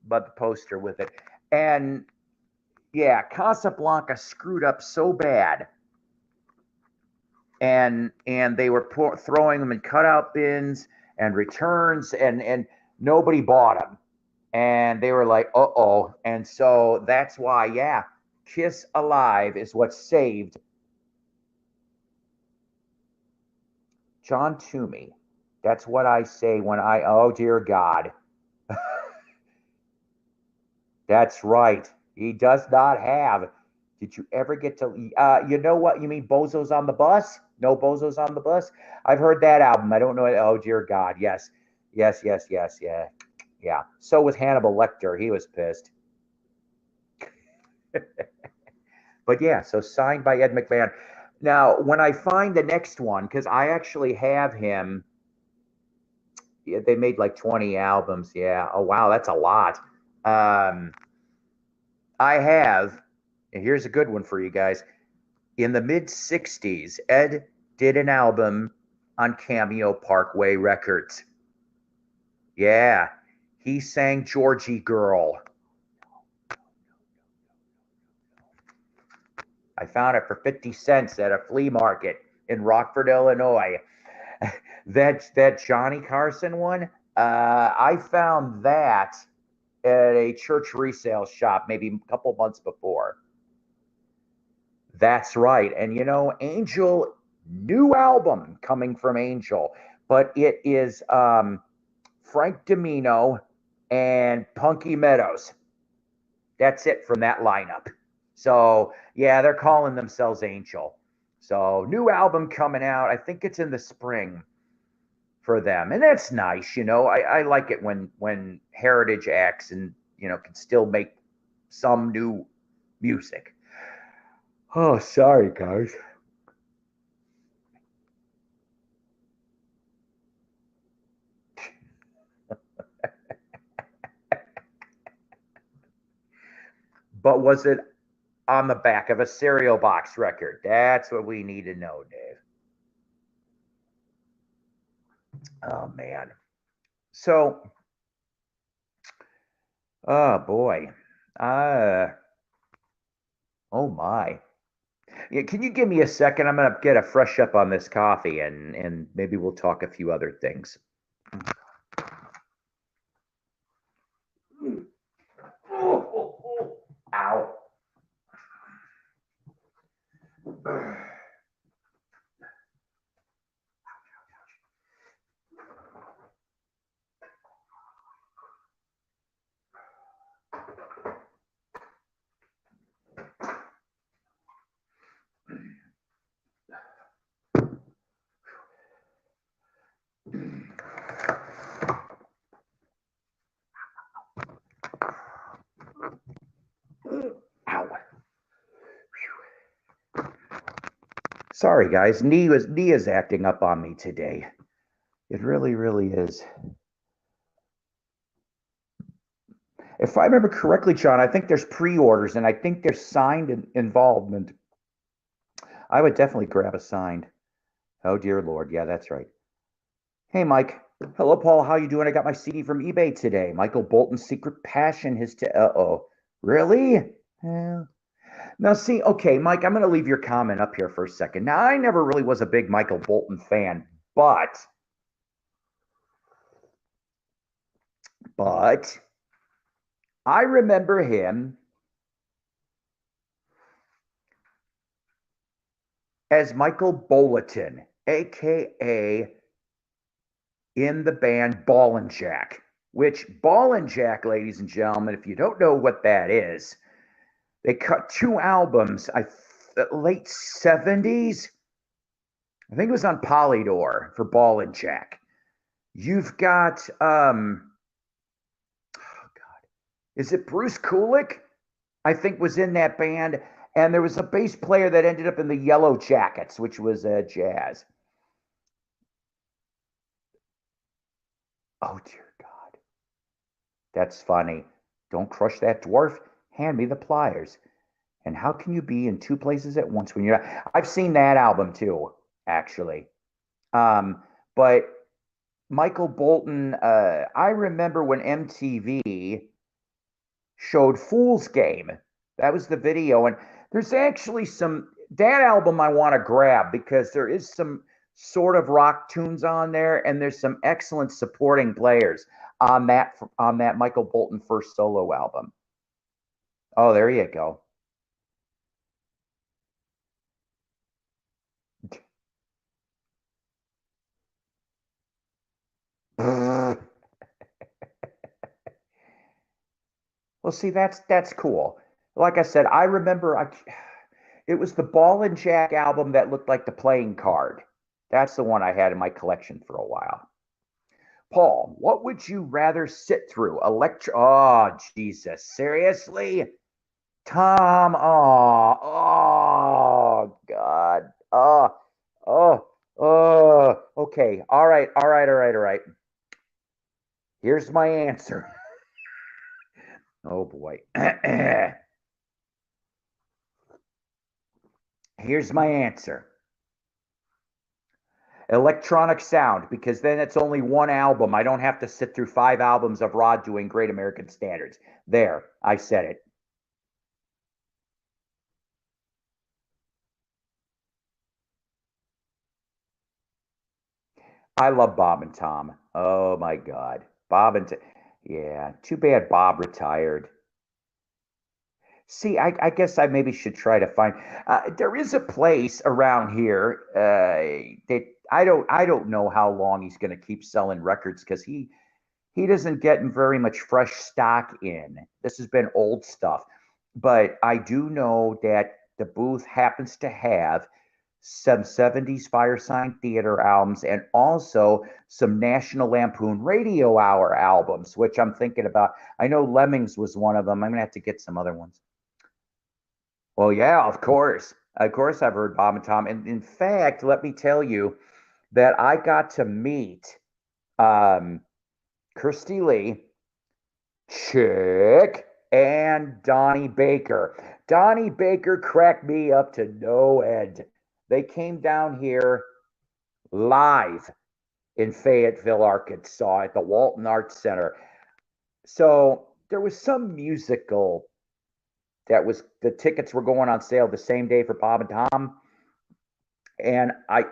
Speaker 1: But the poster with it. And yeah, Casablanca screwed up so bad. And they were throwing them in cutout bins and returns, and nobody bought them. And they were like, uh-oh. And so that's why, yeah, Kiss Alive is what saved John Toomey. That's what I say when oh, dear God. That's right. He does not have. Did you ever get to, you know what? You mean Bozos on the Bus? No Bozos on the Bus? I've heard that album. I don't know. Oh, dear God. Yes. Yeah. Yeah. So was Hannibal Lecter. He was pissed. But yeah, so signed by Ed McMahon. Now, when I find the next one, because I actually have him, yeah, they made like 20 albums. Yeah. Oh, wow. That's a lot. I have, and here's a good one for you guys. In the mid 60s, Ed did an album on Cameo Parkway Records. Yeah. He sang Georgie Girl. I found it for 50 cents at a flea market in Rockford, Illinois. That Johnny Carson one, I found that at a church resale shop maybe a couple months before. That's right. And Angel, new album coming from Angel, but it is Frank Domino and Punky Meadows. That's it from that lineup. So, yeah, they're calling themselves Angel. So, new album coming out. I think it's in the spring for them. And that's nice, I like it when heritage acts and, can still make some new music. Oh, sorry, guys. But was it on the back of a cereal box record? That's what we need to know, Dave. Oh man. So, oh boy. Uh oh my. Yeah, can you give me a second? I'm gonna get a fresh up on this coffee and maybe we'll talk a few other things. Ow. Ow. Sorry guys, knee is acting up on me today. It really, really is. If I remember correctly, John, I think there's pre-orders and I think there's signed involvement. I would definitely grab a signed. Oh dear Lord, yeah, that's right. Hey Mike. Hello Paul, how you doing? I got my CD from eBay today. Michael Bolton's Secret Passion. Uh-oh. Really? Yeah. Now see, okay, Mike, I'm going to leave your comment up here for a second. Now, I never really was a big Michael Bolton fan, but I remember him as Michael Bulletin, aka in the band Ball and Jack, which Ball and Jack, ladies and gentlemen, if you don't know what that is, they cut two albums, late 70s. I think it was on Polydor for Ball and Jack. You've got oh God, is it Bruce Kulick? I think was in that band, and there was a bass player that ended up in the Yellow Jackets, which was jazz. Oh dear God, that's funny. Don't crush that dwarf. Hand me the pliers. And how can you be in two places at once when you're not? I've seen that album too, actually. But Michael Bolton, I remember when MTV showed Fool's Game. That was the video. And there's actually that album I want to grab because there is some sort of rock tunes on there, and there's some excellent supporting players on that Michael Bolton first solo album. Oh, there you go. Well, see, that's cool. Like I said, I remember it was the Ball and Jack album that looked like the playing card. That's the one I had in my collection for a while. Paul, what would you rather sit through? Oh, Jesus. Seriously? Tom, oh, God. Okay. All right, all right, all right, all right. Here's my answer. Oh, boy. Here's my answer. Electronic sound, because then it's only one album. I don't have to sit through 5 albums of Rod doing Great American Standards. There, I said it. I love Bob and Tom. Oh my God. Bob and yeah, too bad Bob retired. See, I guess I maybe should try to find. There is a place around here that I don't know how long he's going to keep selling records because he doesn't get very much fresh stock in. This has been old stuff, but I do know that the booth happens to have some 70s Firesign Theater albums and also some National Lampoon Radio Hour albums, which I'm thinking about. I know Lemmings was one of them. I'm gonna have to get some other ones. Well, yeah, of course. Of course, I've heard Bob and Tom. And in fact, let me tell you that I got to meet um, Kirsty Lee, Chick, and Donnie Baker. Donnie Baker cracked me up to no end. They came down here live in Fayetteville, Arkansas at the Walton Arts Center. So there was some musical that was the tickets were going on sale the same day for Bob and Tom, and I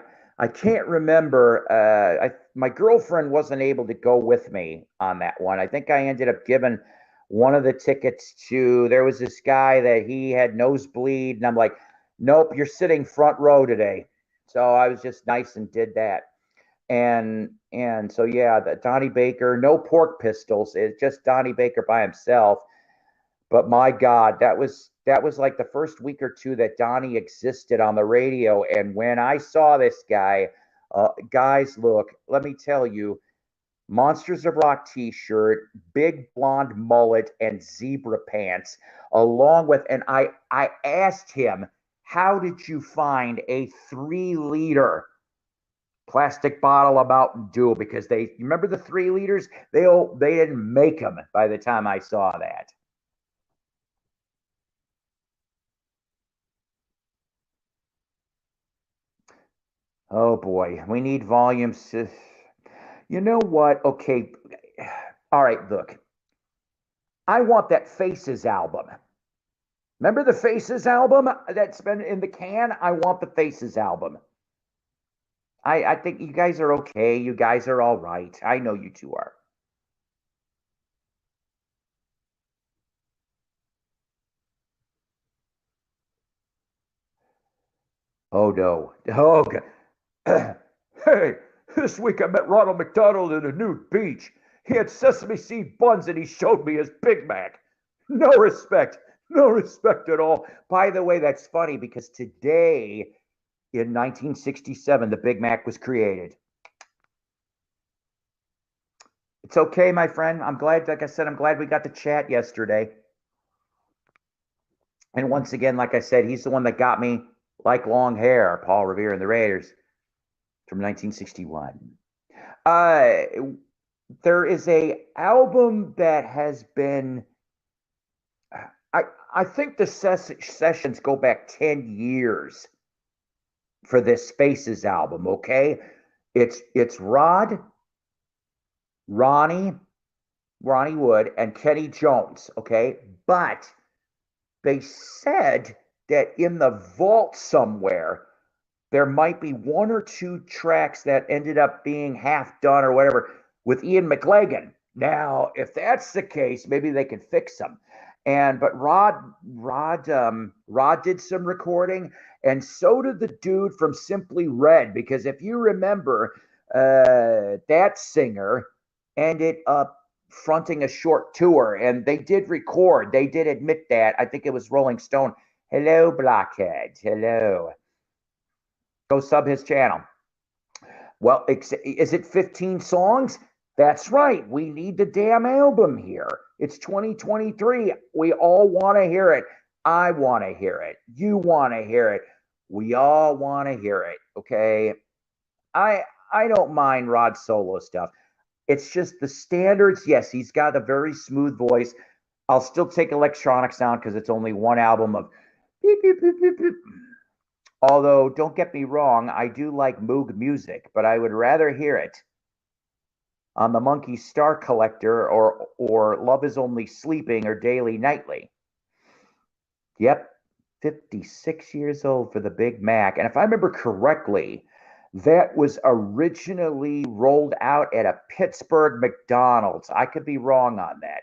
Speaker 1: can't remember. My girlfriend wasn't able to go with me on that one. I think I ended up giving one of the tickets to. There was this guy that he had nosebleed, and I'm like, nope, you're sitting front row today. So I was just nice and did that. And so yeah, the Donnie Baker, no pork pistols. It's just Donnie Baker by himself. But my God, that was like the first week or two that Donnie existed on the radio. And when I saw this guy, guys, look, let me tell you, Monsters of Rock T-shirt, big blonde mullet, and zebra pants, along with, and I asked him, how did you find a 3 liter plastic bottle of Mountain Dew? Because they remember the 3 liters, they didn't make them by the time I saw that. Oh boy, we need volumes. You know what? Okay, all right. Look, I want that Faces album. Remember the Faces album that's been in the can? I want the Faces album. I think you guys are okay. You guys are all right. I know you two are. Oh no. Oh God. Hey, this week I met Ronald McDonald in a nude beach. He had sesame seed buns and he showed me his Big Mac. No respect. No respect at all. By the way, that's funny because today in 1967, the Big Mac was created. It's okay, my friend. I'm glad, like I said, I'm glad we got to chat yesterday. And once again, like I said, he's the one that got me like long hair, Paul Revere and the Raiders from 1961. Uh, there is a album that has been I I think the sessions go back 10 years for this Spaces album, okay? It's Ronnie, Ronnie Wood, and Kenny Jones, okay? But they said that in the vault somewhere there might be one or two tracks that ended up being half done or whatever with Ian McLagan. Now, if that's the case, maybe they can fix them. And but Rod did some recording, and so did the dude from Simply Red. Because if you remember, that singer ended up fronting a short tour, and they did record. They did admit that. I think it was Rolling Stone. Hello, Blockhead. Hello. Go sub his channel. Well, is it 15 songs? That's right. We need the damn album here. It's 2023. We all want to hear it. I want to hear it. You want to hear it. We all want to hear it. Okay. I I don't mind Rod solo stuff. It's just the standards. Yes, he's got a very smooth voice. I'll still take electronic sound because it's only one album of beep, beep, beep, beep, beep. Although, don't get me wrong, I do like Moog music, but I would rather hear it on the Monkey Star Collector or Love Is Only Sleeping or Daily Nightly. Yep, 56 years old for the Big Mac. And if I remember correctly, That was originally rolled out at a Pittsburgh McDonald's. I could be wrong on that.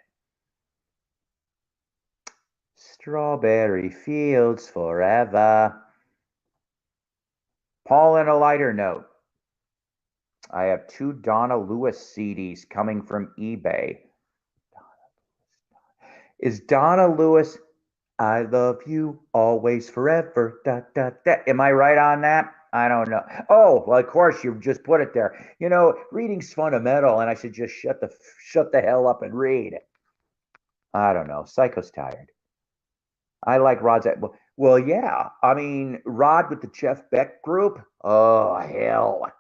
Speaker 1: Strawberry fields forever. Paul, on a lighter note, I have two Donna Lewis CDs coming from eBay. Is Donna Lewis, I love you always forever. Da, da, da. Am I right on that? I don't know. Oh, well, of course you just put it there. You know, reading's fundamental, and I should just shut the hell up and read. I don't know. Psycho's tired. I like Rod's. Well, yeah. I mean, Rod with the Jeff Beck group. Oh hell!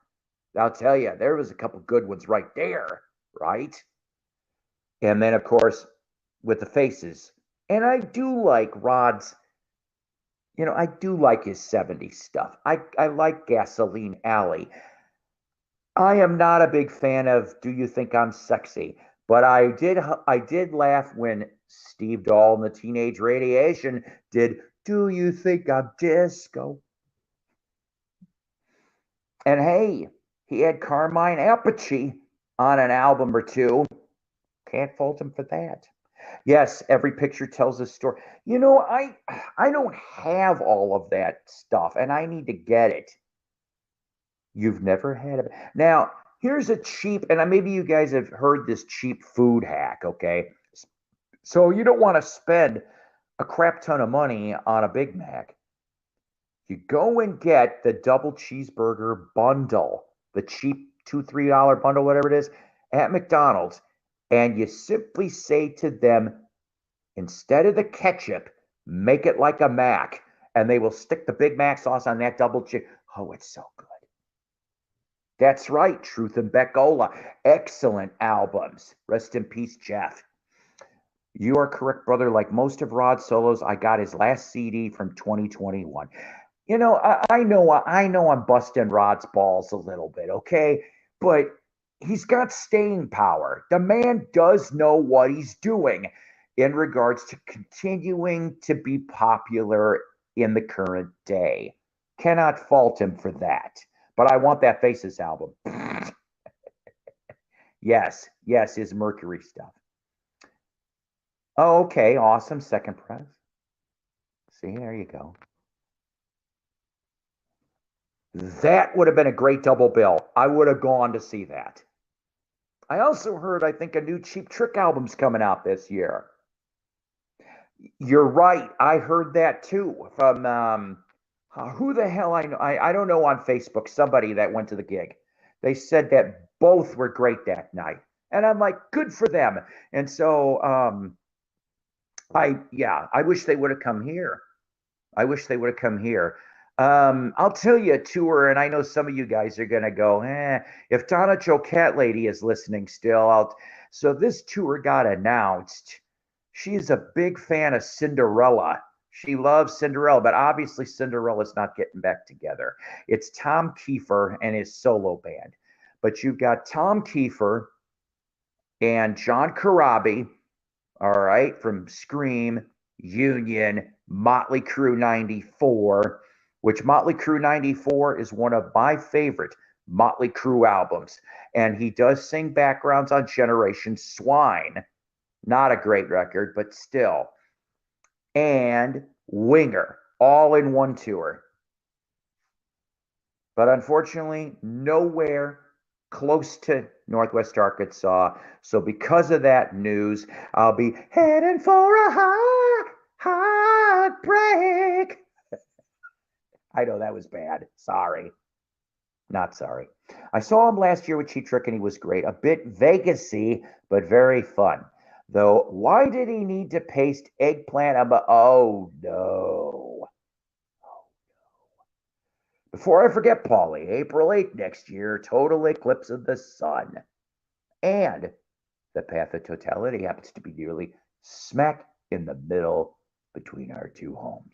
Speaker 1: I'll tell you, there was a couple good ones right there, right? And then, of course, with the faces. And I do like Rod's, I do like his 70s stuff. I like Gasoline Alley. I am not a big fan of Do You Think I'm Sexy, but I did laugh when Steve Dahl and the Teenage Radiation did Do You Think I'm Disco? And hey, he had Carmine Appice on an album or two. Can't fault him for that. Yes, every picture tells a story. I don't have all of that stuff, and I need to get it. You've never had it. Now, here's a cheap, and maybe you guys have heard this cheap food hack, okay? So you don't want to spend a crap ton of money on a Big Mac. You go and get the double cheeseburger bundle, the cheap $2, $3 bundle, whatever it is, at McDonald's, and you simply say to them, instead of the ketchup, make it like a Mac, and they will stick the Big Mac sauce on that double cheese. Oh, it's so good. That's right, Truth and Beckola. Excellent albums. Rest in peace, Jeff. You are correct, brother. Like most of Rod's solos, I got his last CD from 2021. I know I'm busting Rod's balls a little bit, okay? But he's got staying power. The man does know what he's doing in regards to continuing to be popular in the current day. Cannot fault him for that. But I want that Faces album. Yes, yes, his Mercury stuff. Oh, okay, awesome. Second press. See, there you go. That would have been a great double bill. I would have gone to see that. I also heard, I think, a new Cheap Trick album's coming out this year. You're right. I heard that too from who the hell I know. I don't know on Facebook, somebody that went to the gig. They said that both were great that night. And I'm like, good for them. And so I wish they would have come here. I wish they would have come here. I'll tell you a tour, and I know some of you guys are gonna go, if Donna Joe Cat Lady is listening still, so this tour got announced. She's a big fan of Cinderella. She loves Cinderella, but obviously Cinderella's not getting back together. It's Tom Kiefer and his solo band. But you've got Tom Kiefer and John Corabi, all right, from Scream, Union, Motley Crue 94, which Motley Crue 94 is one of my favorite Motley Crue albums. And he does sing backgrounds on Generation Swine. Not a great record, but still. And Winger, all in one tour. But unfortunately, nowhere close to Northwest Arkansas. So because of that news, I'll be heading for a heartbreak. I know that was bad. Sorry. Not sorry. I saw him last year with Cheap Trick and he was great. A bit Vegasy, but very fun. Though, why did he need to paste eggplant? Oh no. Before I forget, Paulie, April 8th next year, total eclipse of the sun. And the path of totality happens to be nearly smack in the middle between our two homes.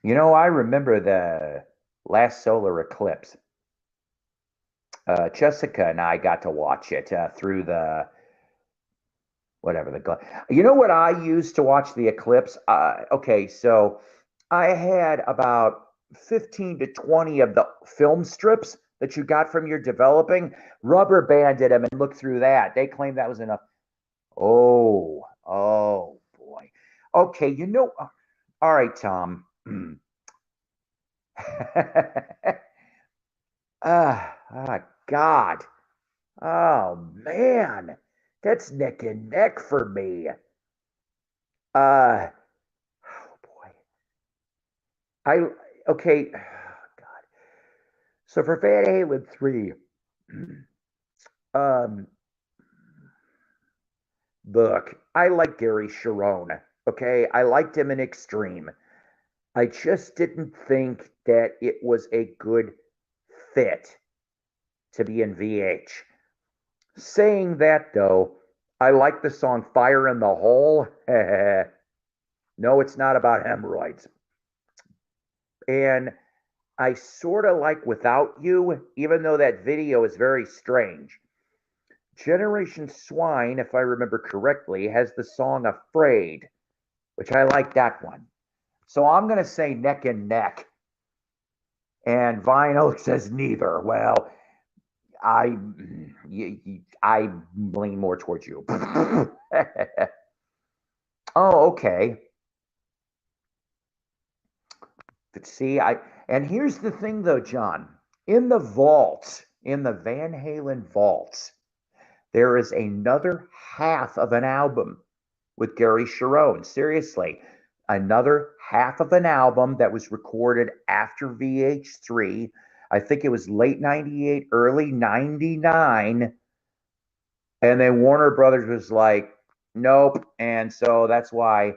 Speaker 1: I remember the last solar eclipse. Jessica and I got to watch it through the whatever the. You know what I used to watch the eclipse? Okay, so I had about 15 to 20 of the film strips that you got from your developing, rubber banded them and looked through that. They claimed that was enough. Oh boy. Okay, all right, Tom. God. Oh man, that's neck and neck for me. Oh boy. I okay. God. So for Van Halen 3, um, look, I like Gary Sharon. Okay, I liked him in Extreme. I just didn't think that it was a good fit to be in VH. Saying that though, I like the song Fire in the Hole. No, it's not about hemorrhoids. And I sort of like Without You, even though that video is very strange. Generation Swine, if I remember correctly, has the song Afraid, which I like that one. So I'm going to say neck and neck. And Vinyl says neither. Well, I I lean more towards you. Oh, okay. But see, and here's the thing though, John. In the vaults, in the Van Halen vaults, there is another half of an album with Gary Sharon. Seriously, another half of an album that was recorded after VH3. I think it was late 98, early 99. And then Warner Brothers was like, nope. And so that's why.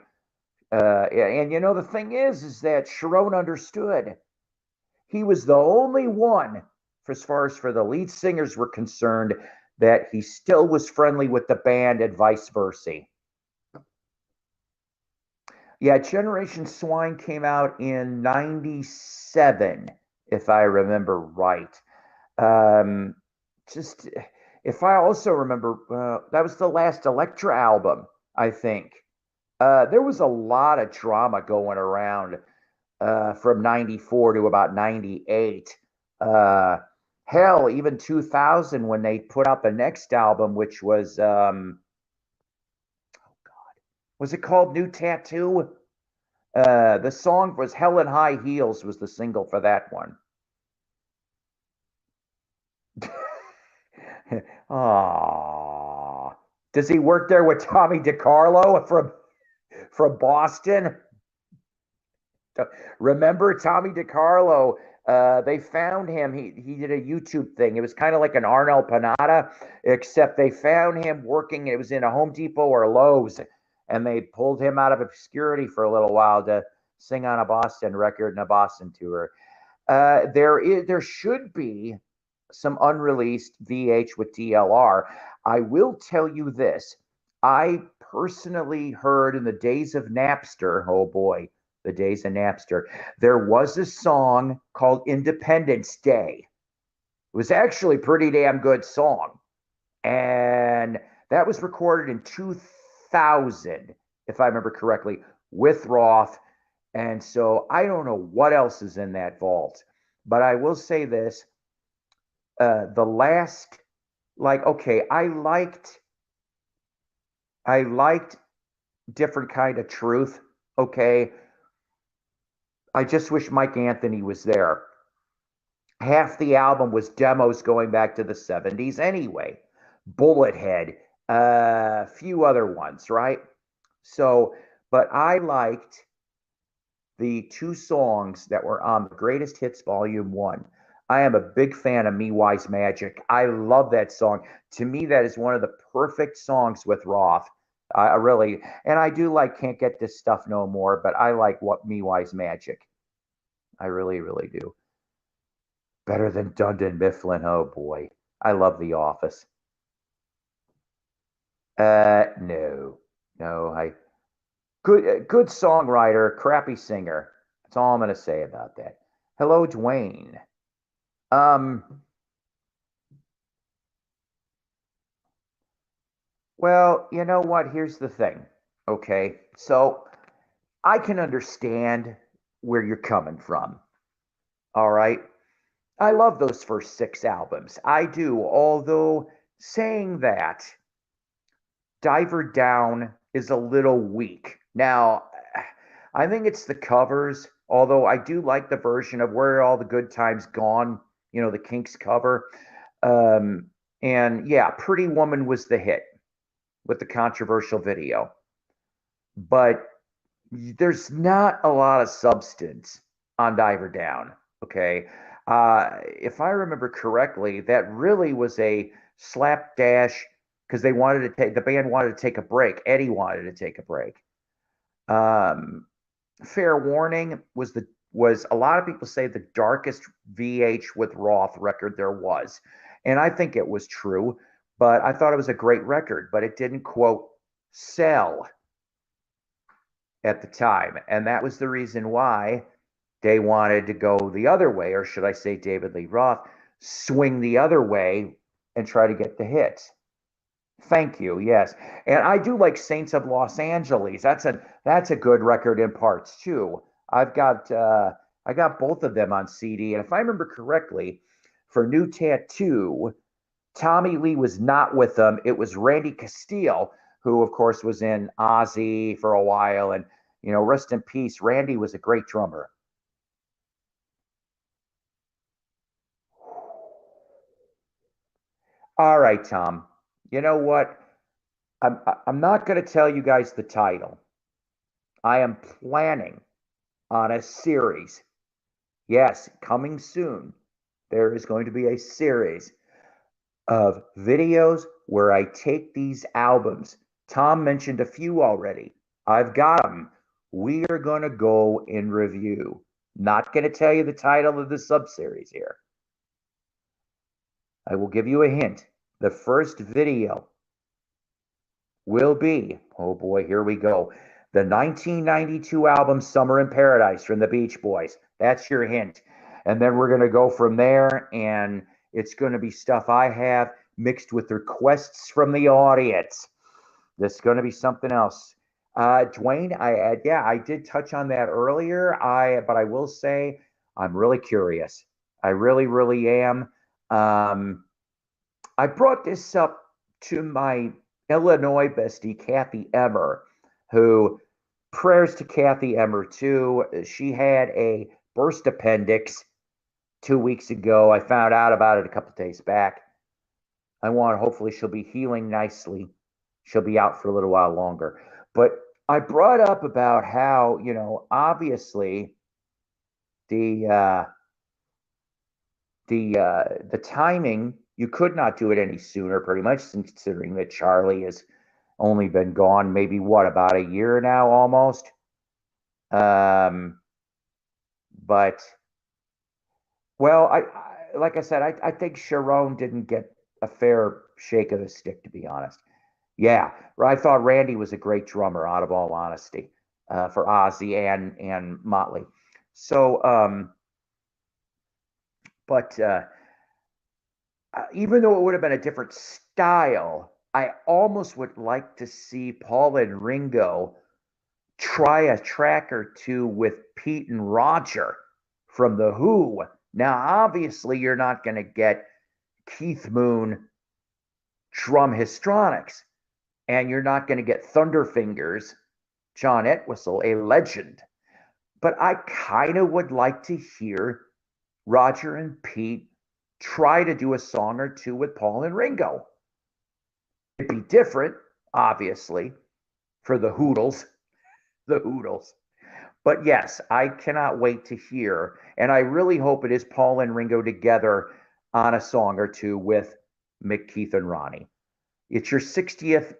Speaker 1: And the thing is that Sharon understood. He was the only one, as far as for the lead singers were concerned, that he still was friendly with the band and vice versa. Yeah, Generation Swine came out in 97, if I remember right. Um, just, if I also remember, that was the last Elektra album, I think. There was a lot of drama going around from 94 to about 98. Uh, Hell, even 2000 when they put out the next album, which was it called New Tattoo? The song was Hell in High Heels was the single for that one. Aww. Does he work there with Tommy DiCarlo from Boston? Remember Tommy DiCarlo? They found him. He did a YouTube thing. It was kind of like an Arnel Panada, except they found him working. It was in a Home Depot or Lowe's, and they pulled him out of obscurity for a little while to sing on a Boston record and a Boston tour. There should be some unreleased VH with DLR. I will tell you this. I personally heard in the days of Napster, oh boy, the days of Napster, there was a song called Independence Day. It was actually a pretty damn good song. And that was recorded in 2000, if I remember correctly, with Roth. And so I don't know what else is in that vault. But I will say this the last, like, okay, I liked different kind of truth. Okay. I just wish Mike Anthony was there. Half the album was demos going back to the 70s anyway. Bullethead, a few other ones, right? So, but I liked the two songs that were on the Greatest Hits Volume 1. I am a big fan of Me Wise Magic. I love that song. To me, that is one of the perfect songs with Roth. I really, and I do like Can't Get This Stuff No More, but I like what Me Wise Magic. I really, really do. Better than Dunder Mifflin. Oh boy. I love The Office. No. No, good songwriter, crappy singer. That's all I'm gonna say about that. Hello, Dwayne. Um, well, you know what? Here's the thing. Okay. So I can understand where you're coming from. All right. I love those first six albums. I do. Although saying that, Diver Down is a little weak. Now, I think it's the covers, although I do like the version of Where Are All the Good Times Gone, the Kinks cover. Um, and yeah, Pretty Woman was the hit with the controversial video. But there's not a lot of substance on Diver Down. Okay. If I remember correctly, that really was a slapdash because the band wanted to take a break. Eddie wanted to take a break. Um, Fair Warning was a lot of people say the darkest VH with Roth record there was. And I think it was true, but I thought it was a great record, but it didn't quote sell at the time. And that was the reason why they wanted to go the other way, or should I say, David Lee Roth, swing the other way and try to get the hits. Thank you. Yes, and I do like Saints of Los Angeles. That's a good record in parts too. I got both of them on CD, and if I remember correctly, for New Tattoo, Tommy Lee was not with them. It was Randy Castile, who of course was in Ozzy for a while, and rest in peace. Randy was a great drummer. All right, Tom. You know what? I'm not going to tell you guys the title. I am planning on a series. Yes, coming soon. There is going to be a series of videos where I take these albums. Tom mentioned a few already. I've got them. We are going to go in review. Not going to tell you the title of the subseries here. I will give you a hint. The first video will be, oh boy, here we go, the 1992 album Summer in Paradise from the Beach Boys. That's your hint. And then we're going to go from there, and it's going to be stuff I have mixed with requests from the audience. This is going to be something else. Dwayne, I did touch on that earlier. But I will say I'm really curious. I really, really am. Um, I brought this up to my Illinois bestie, Kathy Emmer, who, prayers to Kathy Emmer too. She had a burst appendix 2 weeks ago. I found out about it a couple days back. Hopefully she'll be healing nicely. She'll be out for a little while longer. But I brought up about how, obviously the the timing, you could not do it any sooner, pretty much, considering that Charlie has only been gone maybe about a year now almost. Um, but well, like I said, I think Sharon didn't get a fair shake of the stick, to be honest. Yeah, I thought Randy was a great drummer, out of all honesty, for Ozzy and Motley. So, but even though it would have been a different style, I almost would like to see Paul and Ringo try a track or two with Pete and Roger from The Who. Now, obviously, you're not going to get Keith Moon drum histronics, and you're not going to get Thunderfingers, John Entwistle, a legend. But I kind of would like to hear Roger and Pete try to do a song or two with Paul and Ringo. It'd be different, obviously, for the Hoodles, the Hoodles. But yes, I cannot wait to hear, and I really hope it is Paul and Ringo together on a song or two with Mick, Keith, and Ronnie. It's your 60th,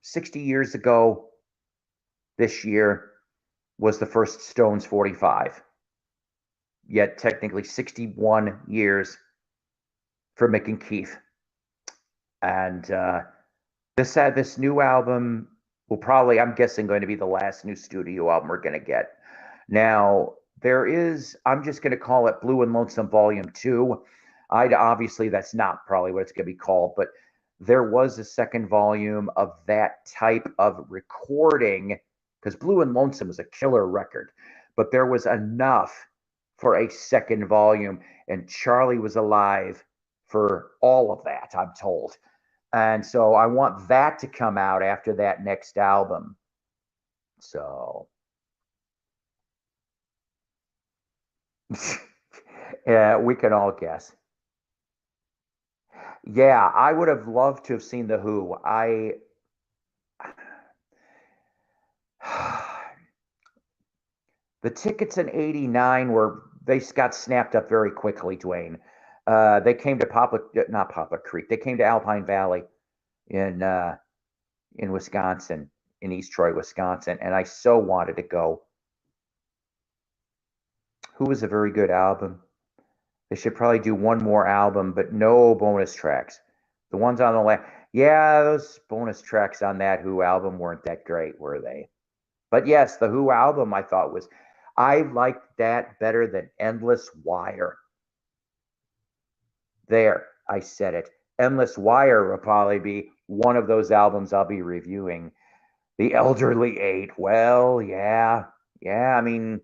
Speaker 1: 60 years ago this year was the first Stones 45. Yet technically 61 years for Mick and Keith. And this new album will probably, I'm guessing, going to be the last new studio album we're going to get. Now, I'm just going to call it Blue and Lonesome Volume 2. Obviously, that's not probably what it's going to be called, but there was a second volume of that type of recording, because Blue and Lonesome was a killer record. but there was enough for a second volume, and Charlie was alive for all of that, I'm told. And so I want that to come out after that next album. So, yeah, we can all guess. Yeah, I would have loved to have seen The Who. The tickets in '89 were they got snapped up very quickly, Dwayne. They came to not Papa Creek. They came to Alpine Valley in in Wisconsin, in East Troy, Wisconsin, and I so wanted to go. Who was a very good album. They should probably do one more album, but no bonus tracks. The ones on the left, yeah, those bonus tracks on that Who album weren't that great, were they? But yes, the Who album I thought was, I liked that better than Endless Wire. There, I said it. Endless Wire will probably be one of those albums I'll be reviewing. The Elderly Eight, well, yeah, yeah, I mean,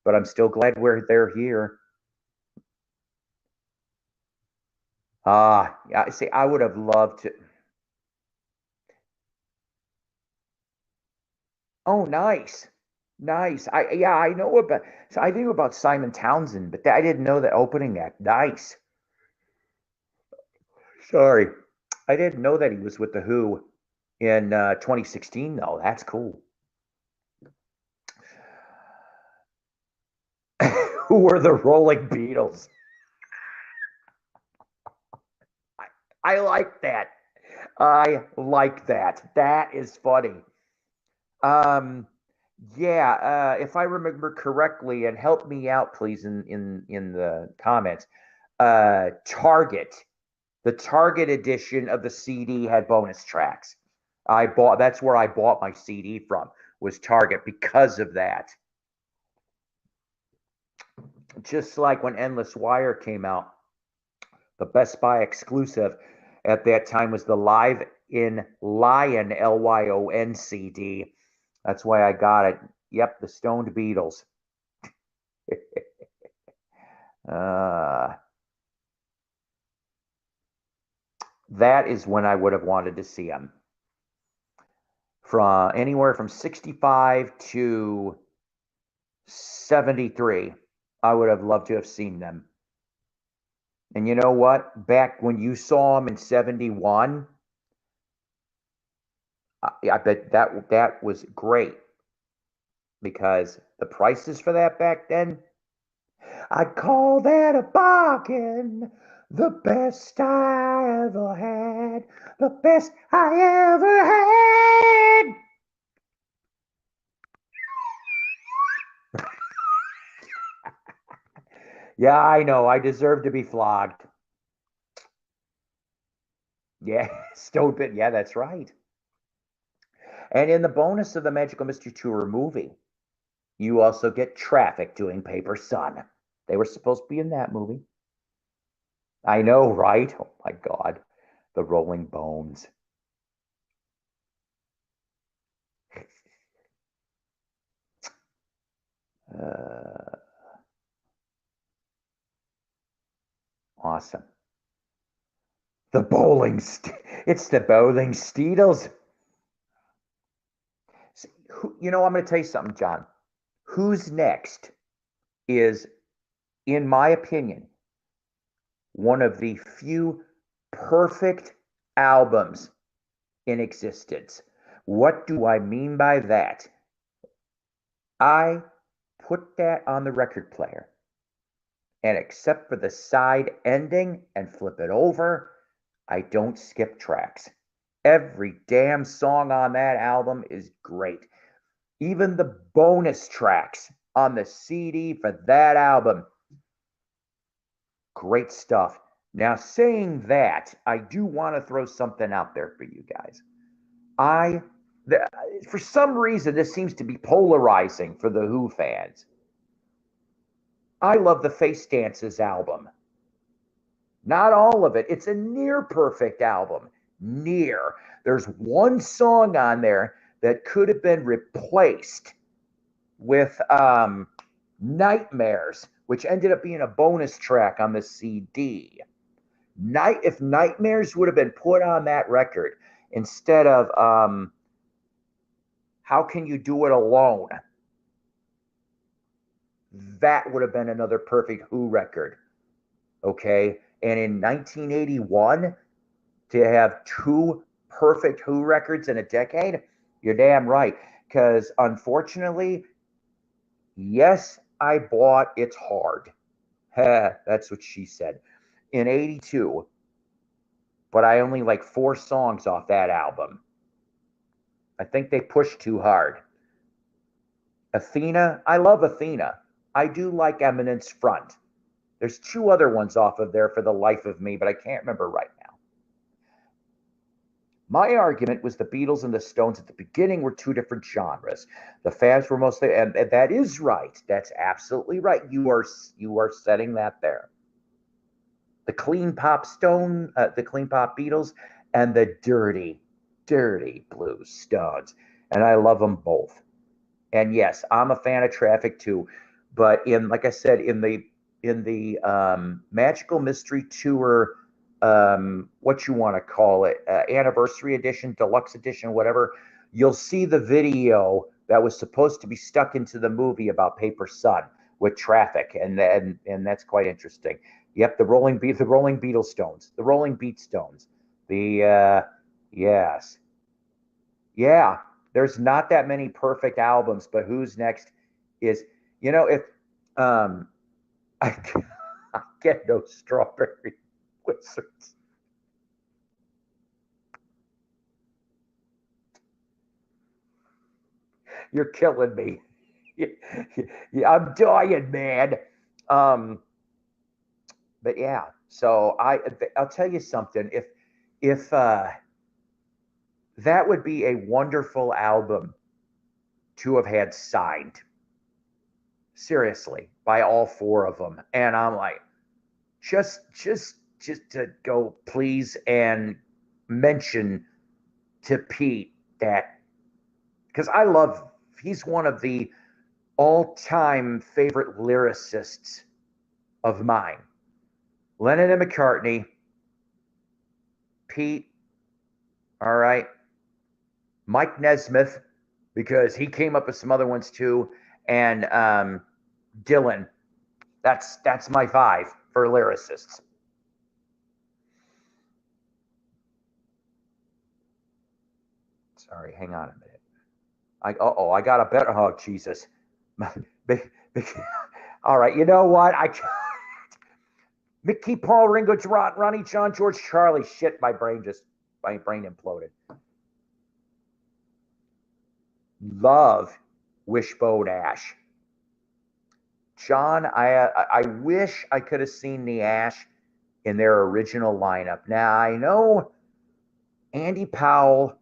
Speaker 1: but I'm still glad they're here. Yeah, see, I would have loved to. Oh, nice. Nice. I know about so I knew about Simon Townsend, but I didn't know the opening act. Nice. Sorry. I didn't know that he was with the Who in 2016 though. That's cool. Who were the Rolling Beatles? I, I like that. I like that. That is funny. Um, yeah, if I remember correctly, and help me out, please, in the comments. Target, the Target edition of the CD had bonus tracks. I bought. That's where I bought my CD from. Was Target because of that. Just like when Endless Wire came out, the Best Buy exclusive at that time was the Live in Lion Lyon CD. That's why I got it. Yep, the Stoned Beatles. uh, that is when I would have wanted to see them. From anywhere from 65 to 73, I would have loved to have seen them. And you know what? Back when you saw them in 71, I bet that was great because the prices for that back then, I'd call that a bargain. The best I ever had. The best I ever had. Yeah, I know. I deserve to be flogged. Yeah, Stone Pit. Yeah, that's right. And in the bonus of the Magical Mystery Tour movie, you also get Traffic doing Paper Sun. They were supposed to be in that movie. I know, right? Oh my God. The Rolling Bones. Uh, awesome. The bowling. It's the bowling Steedles. I'm going to tell you something, John. Who's Next is, in my opinion, one of the few perfect albums in existence. What do I mean by that? I put that on the record player, and except for the side ending and flip it over, I don't skip tracks. Every damn song on that album is great. Even the bonus tracks on the CD for that album, great stuff. Now, saying that, I do want to throw something out there for you guys. I, for some reason, this seems to be polarizing for the Who fans. I love the Face Dances album. Not all of it. It's a near perfect album. Near. There's one song on there that could have been replaced with Nightmares, which ended up being a bonus track on the CD. If Nightmares would have been put on that record instead of How Can You Do It Alone, that would have been another perfect Who record. Okay. And in 1981, to have two perfect Who records in a decade, you're damn right. Because unfortunately, yes, I bought It's Hard. That's what she said. In 82, but I only like 4 songs off that album. I think they pushed too hard. Athena, I love Athena. I do like Eminence Front. There's 2 other ones off of there for the life of me, but I can't remember right now. My argument was the Beatles and the Stones at the beginning were 2 different genres. The fans were mostly, and that is right. That's absolutely right. You are setting that there. The clean pop the clean pop Beatles, and the dirty, dirty blues Stones, and I love them both. And yes, I'm a fan of Traffic too, but like I said, in the Magical Mystery Tour, what you want to call it, anniversary edition, deluxe edition, whatever, you'll see the video that was supposed to be stuck into the movie about Paper Sun with Traffic, and that's quite interesting. Yep, the Rolling Beatles-Stones, the Rolling Beat-Stones, the yes, yeah. There's not that many perfect albums, but Who's Next is, if um, I get no Strawberry Wizards. You're killing me. Yeah, I'm dying, man. Um, but yeah, so I'll tell you something. If that would be a wonderful album to have had signed, seriously, by all 4 of them, and I'm like, just to go, please, and mention to Pete that, because he's one of the all-time favorite lyricists of mine. Lennon and McCartney, Pete, all right, Mike Nesmith, because he came up with some other ones too, and Dylan. That's my 5 for lyricists. Sorry, hang on a minute. I got a better. Oh, Jesus. All right, you know what? Mickey, Paul, Ringo, Ronnie, John, George, Charlie. Shit, my brain imploded. Love Wishbone Ash. John, I wish I could have seen the Ash in their original lineup. Now I know Andy Powell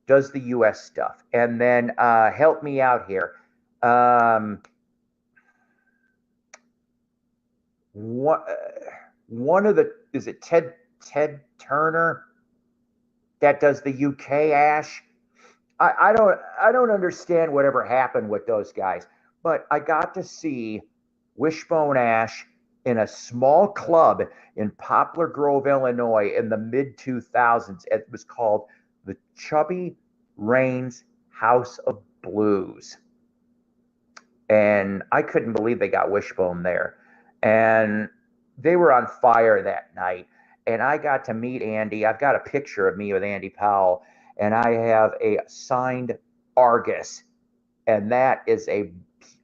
Speaker 1: does the U.S. stuff, and then help me out here. One of the is it Ted Turner that does the UK Ash? I don't understand whatever happened with those guys, but I got to see Wishbone Ash in a small club in Poplar Grove, Illinois, in the mid 2000s. It was called the Chubby Rains House of Blues, and I couldn't believe they got Wishbone there, and they were on fire that night. And I got to meet Andy. I've got a picture of me with Andy Powell, and I have a signed Argus, and that is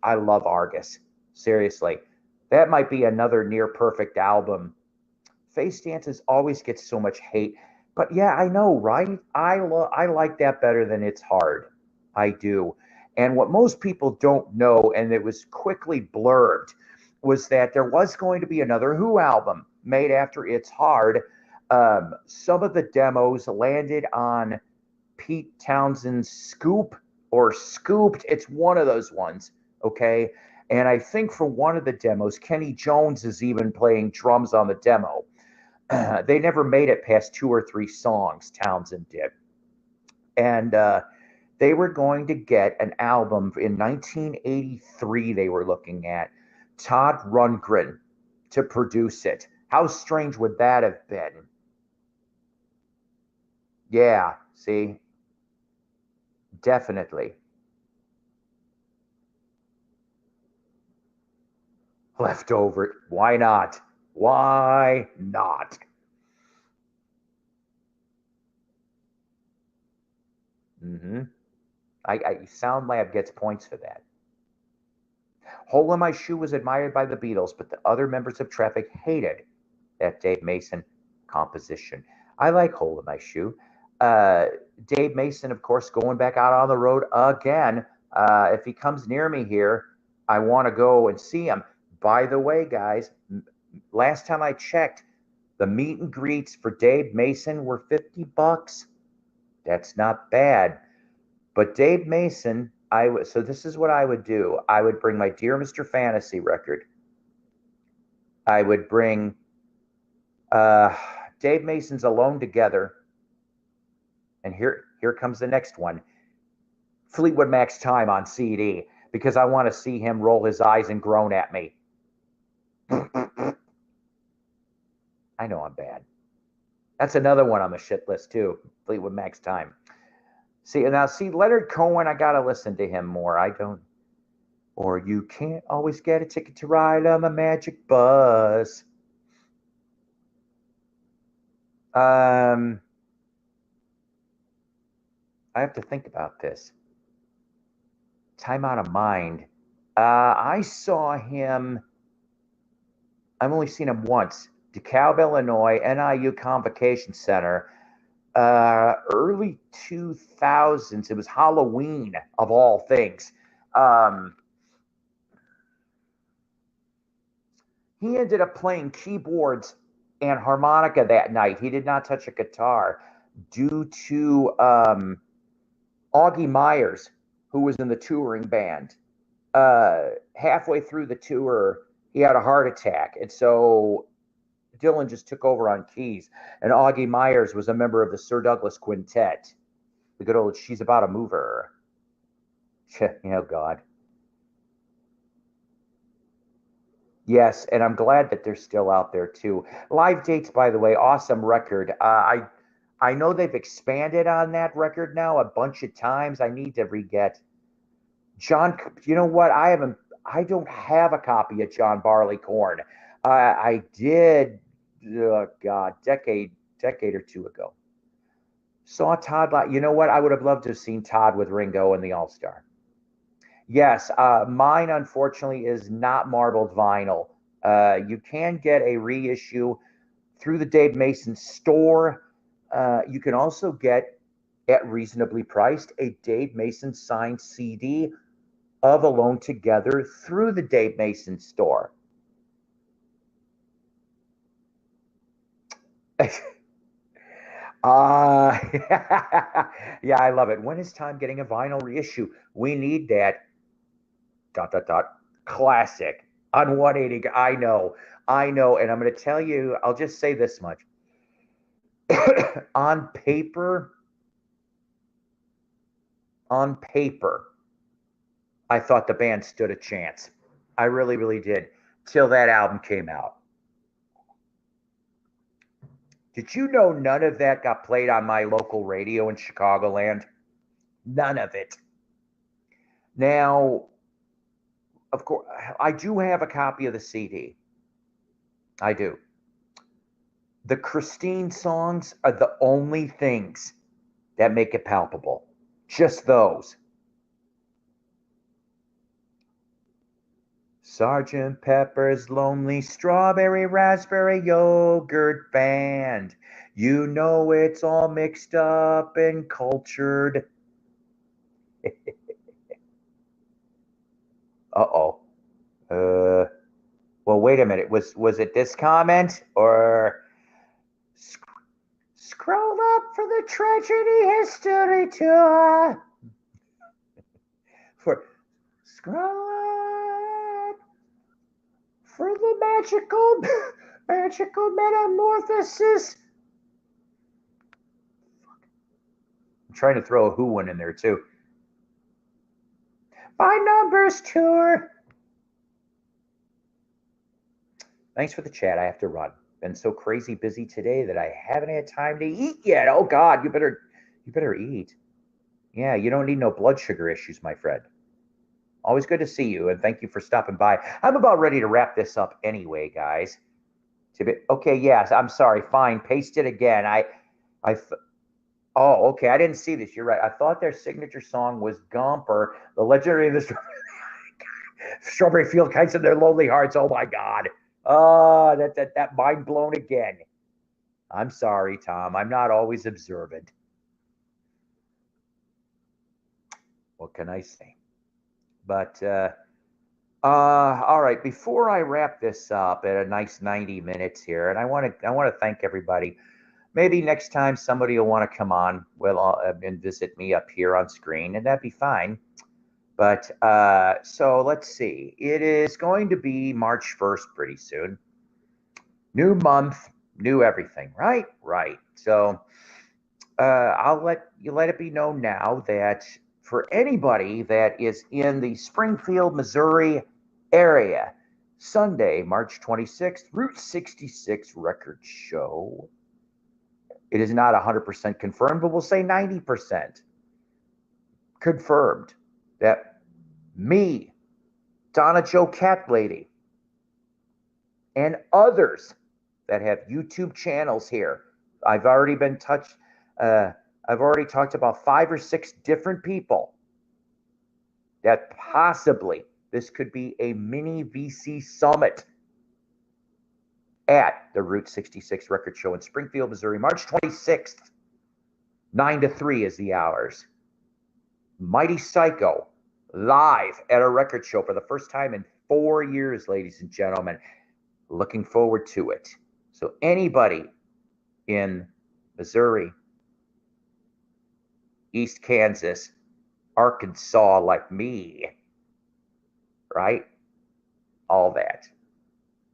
Speaker 1: I love Argus. Seriously, that might be another near perfect album. Face Dances always gets so much hate, but yeah, I know, right? I like that better than It's Hard. I do. And what most people don't know, and it was quickly blurred, was that there was going to be another Who album made after It's Hard. Some of the demos landed on Pete Townshend's Scoop or Scooped. It's one of those ones, okay? And I think for one of the demos, Kenny Jones is even playing drums on the demo. They never made it past 2 or 3 songs, Townsend did. And They were going to get an album in 1983, they were looking at Todd Rundgren to produce it. How strange would that have been? Yeah, see, definitely. Leftover. Why not? Why not? hmm Sound Lab gets points for that. Hole in My Shoe was admired by the Beatles, but the other members of Traffic hated that Dave Mason composition. I like Hole in My Shoe. Uh, Dave Mason, of course, going back out on the road again. If he comes near me here, I want to go and see him. By the way, guys, last time I checked, the meet and greets for Dave Mason were $50. That's not bad. But Dave Mason, so this is what I would do. I would bring my Dear Mr. Fantasy record. I would bring uh, Dave Mason's Alone Together, and here comes the next one. Fleetwood Mac's Time on CD, because I want to see him roll his eyes and groan at me. I know I'm bad. That's another one on the shit list too. Fleetwood Mac's Time. See Leonard Cohen. I gotta listen to him more. I don't. Or you can't always get a ticket to ride on the magic bus. I have to think about this. Time Out of Mind. I saw him. I've only seen him once. DeKalb, Illinois, NIU Convocation Center. Early 2000s. It was Halloween of all things. He ended up playing keyboards and harmonica that night. He did not touch a guitar due to Augie Myers, who was in the touring band. Halfway through the tour, he had a heart attack, and so Dylan just took over on keys. And Augie Myers was a member of the Sir Douglas Quintet, the good old She's About a Mover. Oh, God. Yes, and I'm glad that they're still out there too. Live Dates, by the way, awesome record. I know they've expanded on that record now a bunch of times. I need to re-get John. You know what? I don't have a copy of John Barleycorn. I did. Oh God, decade or two ago. Saw Todd. You know what? I would have loved to have seen Todd with Ringo in the All Star. Yes, mine unfortunately is not marbled vinyl. You can get a reissue through the Dave Mason store. You can also get, at reasonably priced, a Dave Mason signed CD of Alone Together through the Dave Mason store. Uh, yeah, I love it. When is time getting a vinyl reissue? We need that dot dot dot classic on 180. I know, and I'm going to tell you. I'll just say this much: on paper, on paper, I thought the band stood a chance. I really, really did, till that album came out. Did you know none of that got played on my local radio in Chicagoland? None of it. Now, of course, I do have a copy of the CD. I do. The Christine songs are the only things that make it palpable. Just those. Sergeant Pepper's Lonely Strawberry Raspberry Yogurt Band. You know it's all mixed up and cultured. Uh-oh. Uh, well, wait a minute. Was it this comment or scroll up for the tragedy history tour? For scroll up for the magical metamorphosis. I'm trying to throw a Who one in there too. By numbers tour. Thanks for the chat. I have to run. Been so crazy busy today that I haven't had time to eat yet. Oh God, you better eat. Yeah, you don't need no blood sugar issues, my friend. Always good to see you, and thank you for stopping by. I'm about ready to wrap this up anyway, guys. Okay, yes, I'm sorry. Fine, paste it again. I. Oh, okay. I didn't see this. You're right. I thought their signature song was Gumper, the legendary of the Strawberry Field Kites and their Lonely Hearts. Oh my God. Oh, that mind blown again. I'm sorry, Tom. I'm not always observant. What can I say? But all right. Before I wrap this up at a nice 90 minutes here, and I want to thank everybody. Maybe next time somebody will want to come on, and visit me up here on screen, and that'd be fine. But so let's see. It is going to be March 1st pretty soon. New month, new everything, right? Right. So I'll let it be known now that for anybody that is in the Springfield, Missouri area, Sunday, March 26th, Route 66 Record Show. It is not 100% confirmed, but we'll say 90% confirmed that me, Donna Joe Cat Lady, and others that have YouTube channels here. I've already been touched. I've already talked about 5 or 6 different people that possibly this could be a mini VC summit at the Route 66 Record Show in Springfield, Missouri, March 26th. 9 to 3 is the hours. Mighty Psycho live at a record show for the first time in 4 years, ladies and gentlemen. Looking forward to it. So anybody in Missouri, East Kansas, Arkansas like me, right? All that.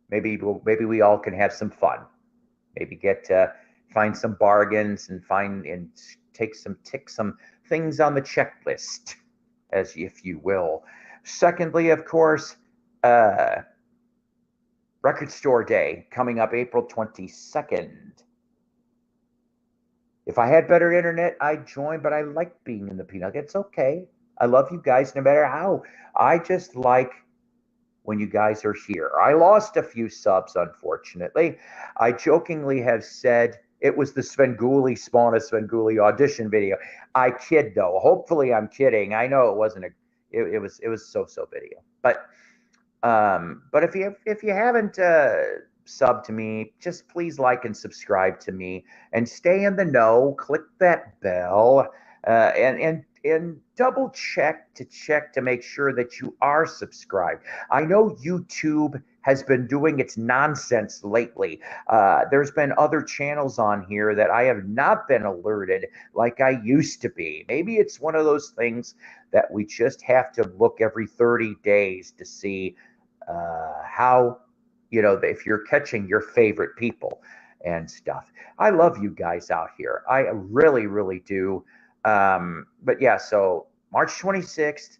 Speaker 1: Maybe we all can have some fun. Maybe find some bargains and tick some things on the checklist, as if you will. Secondly, of course, Record Store Day coming up April 22nd. If I had better internet, I'd join, but I like being in the peanut. It's okay. I love you guys no matter how. I just like when you guys are here. I lost a few subs, unfortunately. I jokingly have said it was the Svengoolie Spawna Svengoolie audition video. I kid though. Hopefully I'm kidding. I know it wasn't it was so video. But if you haven't subbed to me, just please like and subscribe to me and stay in the know. Click that bell and double check to make sure that you are subscribed. I know YouTube has been doing its nonsense lately. There's been other channels on here that I have not been alerted like I used to be. Maybe it's one of those things that we just have to look every 30 days to see how, if you're catching your favorite people and stuff. I love you guys out here. I really, really do. But yeah, so March 26th,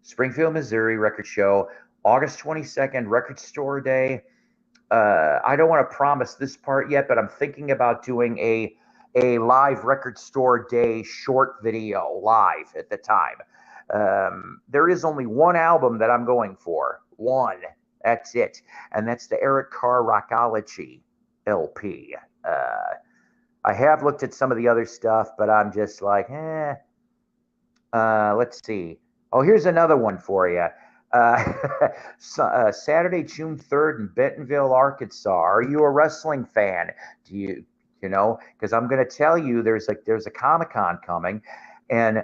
Speaker 1: Springfield, Missouri Record Show. August 22nd, Record Store Day. I don't want to promise this part yet, but I'm thinking about doing a live Record Store Day short video live at the time. There is only one album that I'm going for. One. That's it. And that's the Eric Carr Rockology LP. I have looked at some of the other stuff, but I'm just like, let's see. Oh, here's another one for you. Saturday, June 3rd in Bentonville, Arkansas. Are you a wrestling fan? Do you because I'm going to tell you there's a Comic-Con coming, and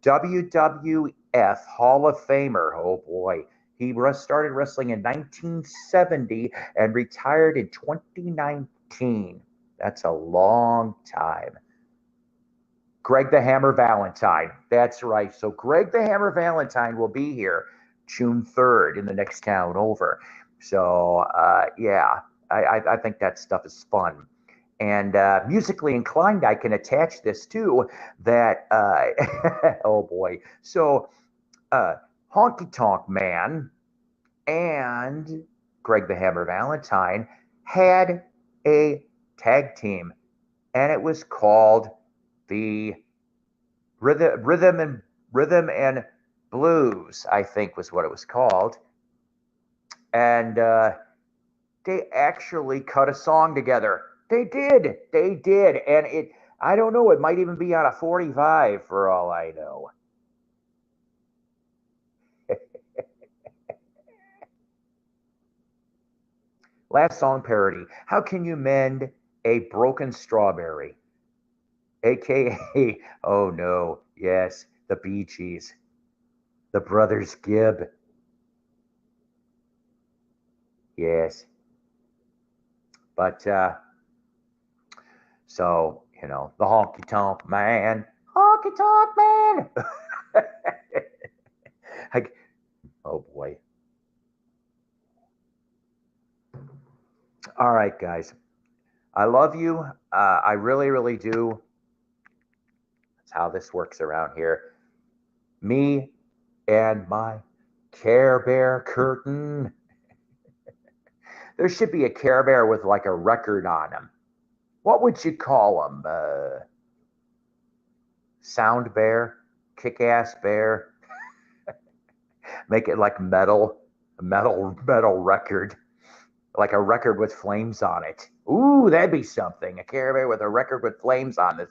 Speaker 1: WWF Hall of Famer, oh boy, he started wrestling in 1970 and retired in 2019. That's a long time. Greg the Hammer Valentine. That's right. So Greg the Hammer Valentine will be here June 3rd in the next town over. So yeah, I think that stuff is fun. And musically inclined, I can attach this too. That oh boy. So Honky Tonk Man and Greg the Hammer Valentine had a tag team, and it was called the Rhythm and Blues, I think was what it was called. And they actually cut a song together. They did, and I don't know, it might even be on a 45 for all I know. Last song parody. How can you mend a broken strawberry? AKA, oh no, yes, the Bee Gees, the Brothers Gibb, yes. But, so, the Honky Tonk Man, Honky Tonk Man. Like, oh boy. All right, guys. I love you. I really, really do. That's how this works around here. Me and my Care Bear curtain. There should be a Care Bear with like a record on him. What would you call him? Sound Bear? Kick Ass Bear? Make it like metal record. Like a record with flames on it. Ooh, that'd be something. A Care Bear with a record with flames on this.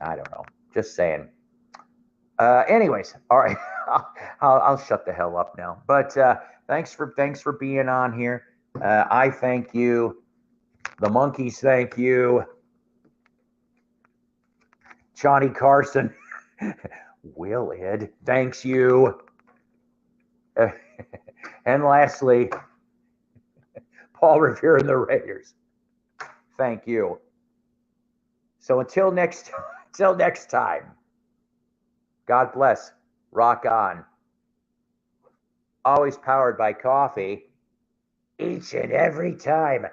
Speaker 1: I don't know. Just saying. Anyways, all right. I'll shut the hell up now. But thanks for being on here. I thank you. The monkeys thank you. Johnny Carson, Will Ed, thanks you. And lastly, Paul Revere and the Raiders. Thank you. So until next time, God bless. Rock on. Always powered by coffee. Each and every time.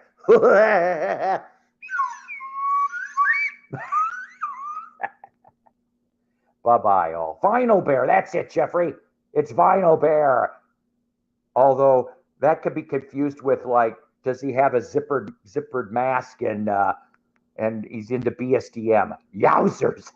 Speaker 1: Bye-bye, all. Vinyl Bear. That's it, Jeffrey. It's Vinyl Bear. Although that could be confused with, like, does he have a zippered mask and he's into BSDM? Yowzers.